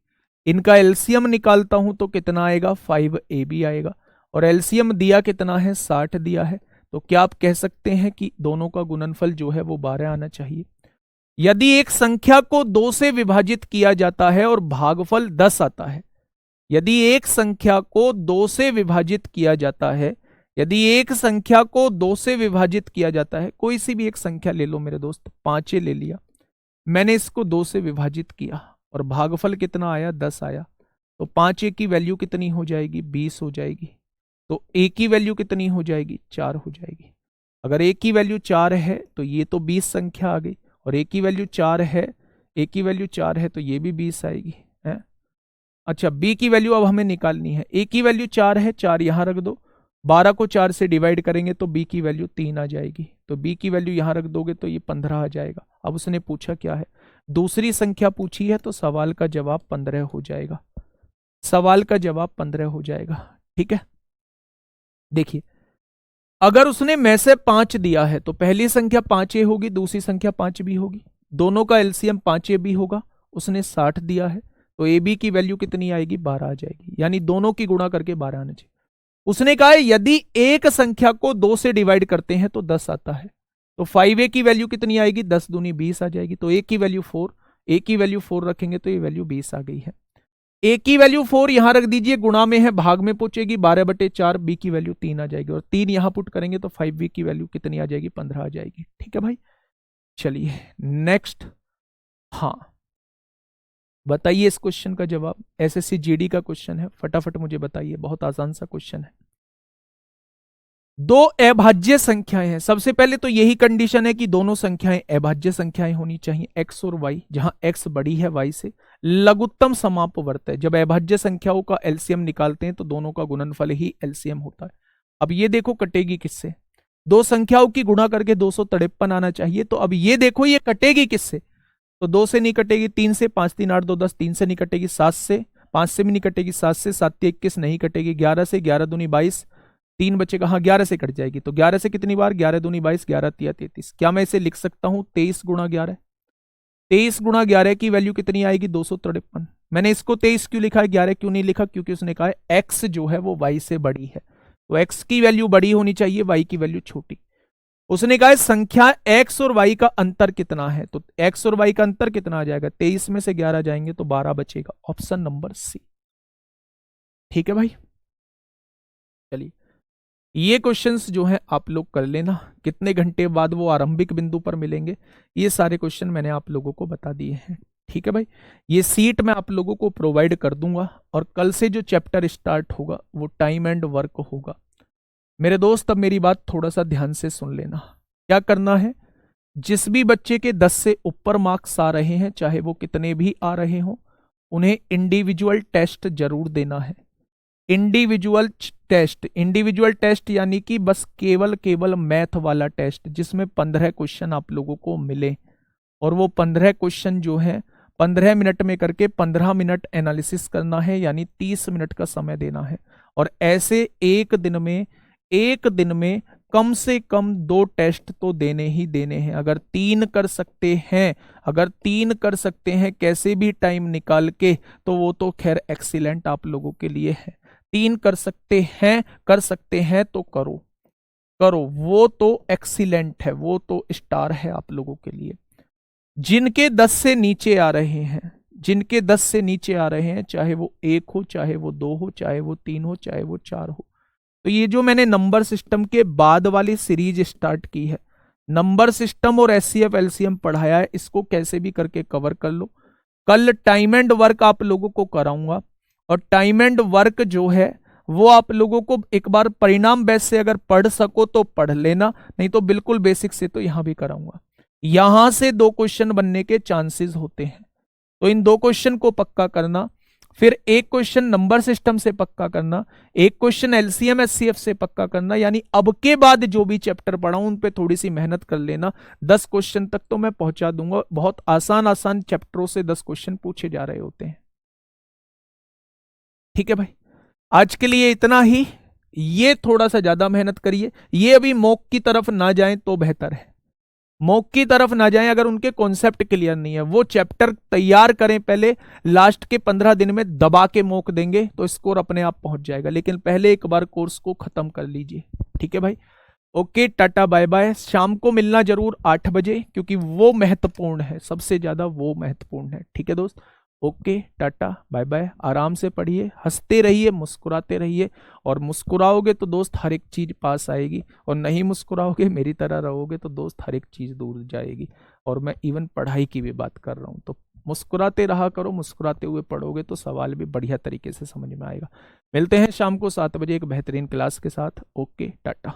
इनका एलसीएम निकालता हूं तो कितना आएगा 5AB आएगा और एलसीएम दिया कितना है 60 दिया है। तो क्या आप कह सकते हैं कि दोनों का गुणनफल जो है वो 12 आना चाहिए। यदि एक संख्या को 2 से विभाजित किया जाता है और भागफल 10 आता है, यदि एक संख्या को 2 से विभाजित किया जाता है, यदि एक संख्या को 2 से विभाजित किया जाता है, कोई सी भी एक संख्या ले लो मेरे दोस्त, 5 ले लिया, मैंने इसको 2 से विभाजित किया और भागफल कितना आया 10 आया, तो 5A की वैल्यू कितनी हो जाएगी 20 हो जाएगी। तो A की वैल्यू कितनी हो जाएगी 4 हो जाएगी। अगर A की वैल्यू 4 है तो ये तो 20 संख्या आ गई और A की वैल्यू 4 है, A की वैल्यू 4 है तो ये भी 20 आएगी है। अच्छा B की वैल्यू अब हमें निकालनी है। A की वैल्यू 4 है, 4 यहां रख दो, 12 को 4 से डिवाइड करेंगे तो B की वैल्यू 3 आ जाएगी, तो B की वैल्यू यहां रख दोगे तो ये 15 आ जाएगा। अब उसने पूछा क्या है, दूसरी संख्या पूछी है तो सवाल का जवाब 15 हो जाएगा, सवाल का जवाब 15 हो जाएगा। ठीक है, देखिए अगर उसने में से 5 दिया है तो पहली संख्या 5A होगी, दूसरी संख्या 5B होगी, दोनों का एलसीएम 5AB होगा। उसने 60 दिया है तो AB की वैल्यू कितनी आएगी 12 आ जाएगी, यानी दोनों की गुणा करके 12 आना चाहिए। उसने कहा है यदि एक संख्या को 2 से डिवाइड करते हैं तो 10 आता है, तो 5A की वैल्यू कितनी आएगी 10 दूनी 20 आ जाएगी, तो A की वैल्यू 4, A की वैल्यू 4 रखेंगे तो ये वैल्यू 20 आ गई है। A की वैल्यू 4 यहां रख दीजिए, गुणा में है भाग में पूछेगी 12/4, B की वैल्यू 3 आ जाएगी और 3 यहां पुट करेंगे तो 5B की वैल्यू कितनी आ जाएगी 15 आ जाएगी। ठीक है भाई, चलिए नेक्स्ट। हाँ बताइए इस क्वेश्चन का जवाब, एसएससी जीडी का क्वेश्चन है, फटाफट मुझे बताइए, बहुत आसान सा क्वेश्चन है। दो अभाज्य संख्याएं हैं, सबसे पहले तो यही कंडीशन है कि दोनों संख्याएं अभाज्य संख्याएं होनी चाहिए, x और y, जहां x बड़ी है y से, लघुत्तम समापवर्त है। जब अभाज्य संख्याओं का एलसीएम निकालते हैं तो दोनों का गुणनफल ही एलसीएम होता है। अब ये देखो कटेगी किससे, दो संख्याओं की गुणा करके 253 आना चाहिए, तो अब ये देखो ये कटेगी किससे, तो 2 से नहीं कटेगी, 3 से, 5 3 8 2 10, 3 से नहीं कटेगी, 7 से, 5 से भी नहीं कटेगी, 7 से, 7 3 21 नहीं कटेगी, 11 से, 11 दूनी 22, 3 बचेगा, हाँ 11 से कट जाएगी, तो 11 से कितनी बार, 11 दूनी 22, 11 तिया 33, क्या मैं इसे लिख सकता हूं 23 गुणा 11, 23 गुणा 11 की वैल्यू कितनी आएगी 253। मैंने इसको 23 क्यों लिखा है 11 क्यों नहीं लिखा, क्योंकि उसने कहा है एक्स जो है वो वाई से बड़ी है, तो एक्स की वैल्यू बड़ी होनी चाहिए, वाई की वैल्यू छोटी। उसने कहा है संख्या एक्स और वाई का अंतर कितना है, तो एक्स और वाई का अंतर कितना आ जाएगा, 23 में से 11 जाएंगे तो 12 बचेगा, ऑप्शन नंबर सी। ठीक है भाई, चलिए ये क्वेश्चंस जो है आप लोग कर लेना, कितने घंटे बाद वो आरंभिक बिंदु पर मिलेंगे, ये सारे क्वेश्चन मैंने आप लोगों को बता दिए हैं। ठीक है भाई, ये सीट मैं आप लोगों को प्रोवाइड कर दूंगा और कल से जो चैप्टर स्टार्ट होगा वो टाइम एंड वर्क होगा। मेरे दोस्त अब मेरी बात थोड़ा सा ध्यान से सुन लेना, क्या करना है, जिस भी बच्चे के 10 से ऊपर मार्क्स आ रहे हैं, चाहे वो कितने भी आ रहे हों, उन्हें इंडिविजुअल टेस्ट जरूर देना है। इंडिविजुअल टेस्ट यानी कि बस केवल मैथ वाला टेस्ट, जिसमें 15 क्वेश्चन आप लोगों को मिले और वो 15 क्वेश्चन जो है 15 मिनट में करके 15 मिनट एनालिसिस करना है, यानी 30 मिनट का समय देना है। और ऐसे एक दिन में कम से कम 2 टेस्ट तो देने ही देने हैं। अगर 3 कर सकते हैं कैसे भी टाइम निकाल के, तो वो तो खैर एक्सीलेंट आप लोगों के लिए है। 3 कर सकते हैं तो करो, वो तो एक्सीलेंट है, वो तो स्टार है आप लोगों के लिए। जिनके 10 से नीचे आ रहे हैं, चाहे वो 1 हो, चाहे वो 2 हो, चाहे वो 3 हो, चाहे वो 4 हो, तो ये जो मैंने नंबर सिस्टम के बाद वाली सीरीज स्टार्ट की है, नंबर सिस्टम और एचसीएफ एलसीएम पढ़ाया है, इसको कैसे भी करके कवर कर लो। कल टाइम एंड वर्क आप लोगों को कराऊंगा और टाइम एंड वर्क जो है वो आप लोगों को एक बार परिणाम बेस से अगर पढ़ सको तो पढ़ लेना, नहीं तो बिल्कुल बेसिक से तो यहां भी कराऊंगा। यहां से 2 क्वेश्चन बनने के चांसेस होते हैं, तो इन 2 क्वेश्चन को पक्का करना, फिर एक क्वेश्चन नंबर सिस्टम से पक्का करना, एक क्वेश्चन एलसीएम एचसीएफ से पक्का करना, यानी अब के बाद जो भी चैप्टर पढ़ाऊं उन पे थोड़ी सी मेहनत कर लेना। 10 क्वेश्चन तक तो मैं पहुंचा दूंगा, बहुत आसान चैप्टरों से 10 क्वेश्चन पूछे जा रहे होते हैं। ठीक है भाई, आज के लिए इतना ही। ये थोड़ा सा ज्यादा मेहनत करिए, ये अभी मॉक की तरफ ना जाएं तो बेहतर है, मॉक की तरफ ना जाएं अगर उनके कॉन्सेप्ट क्लियर नहीं है। वो चैप्टर तैयार करें पहले, लास्ट के 15 दिन में दबा के मॉक देंगे तो स्कोर अपने आप पहुंच जाएगा, लेकिन पहले एक बार कोर्स को खत्म कर लीजिए। ठीक है भाई, ओके, टाटा बाय बाय। शाम को मिलना जरूर 8 बजे, क्योंकि वो महत्वपूर्ण है, सबसे ज्यादा वो महत्वपूर्ण है। ठीक है दोस्त, ओके, टाटा बाय बाय। आराम से पढ़िए, हंसते रहिए, मुस्कुराते रहिए, और मुस्कुराओगे तो दोस्त हर एक चीज पास आएगी, और नहीं मुस्कुराओगे, मेरी तरह रहोगे तो दोस्त हर एक चीज दूर जाएगी। और मैं इवन पढ़ाई की भी बात कर रहा हूँ, तो मुस्कुराते रहा करो, मुस्कुराते हुए पढ़ोगे तो सवाल भी बढ़िया तरीके से समझ में आएगा। मिलते हैं शाम को 7 बजे एक बेहतरीन क्लास के साथ। ओके, टाटा।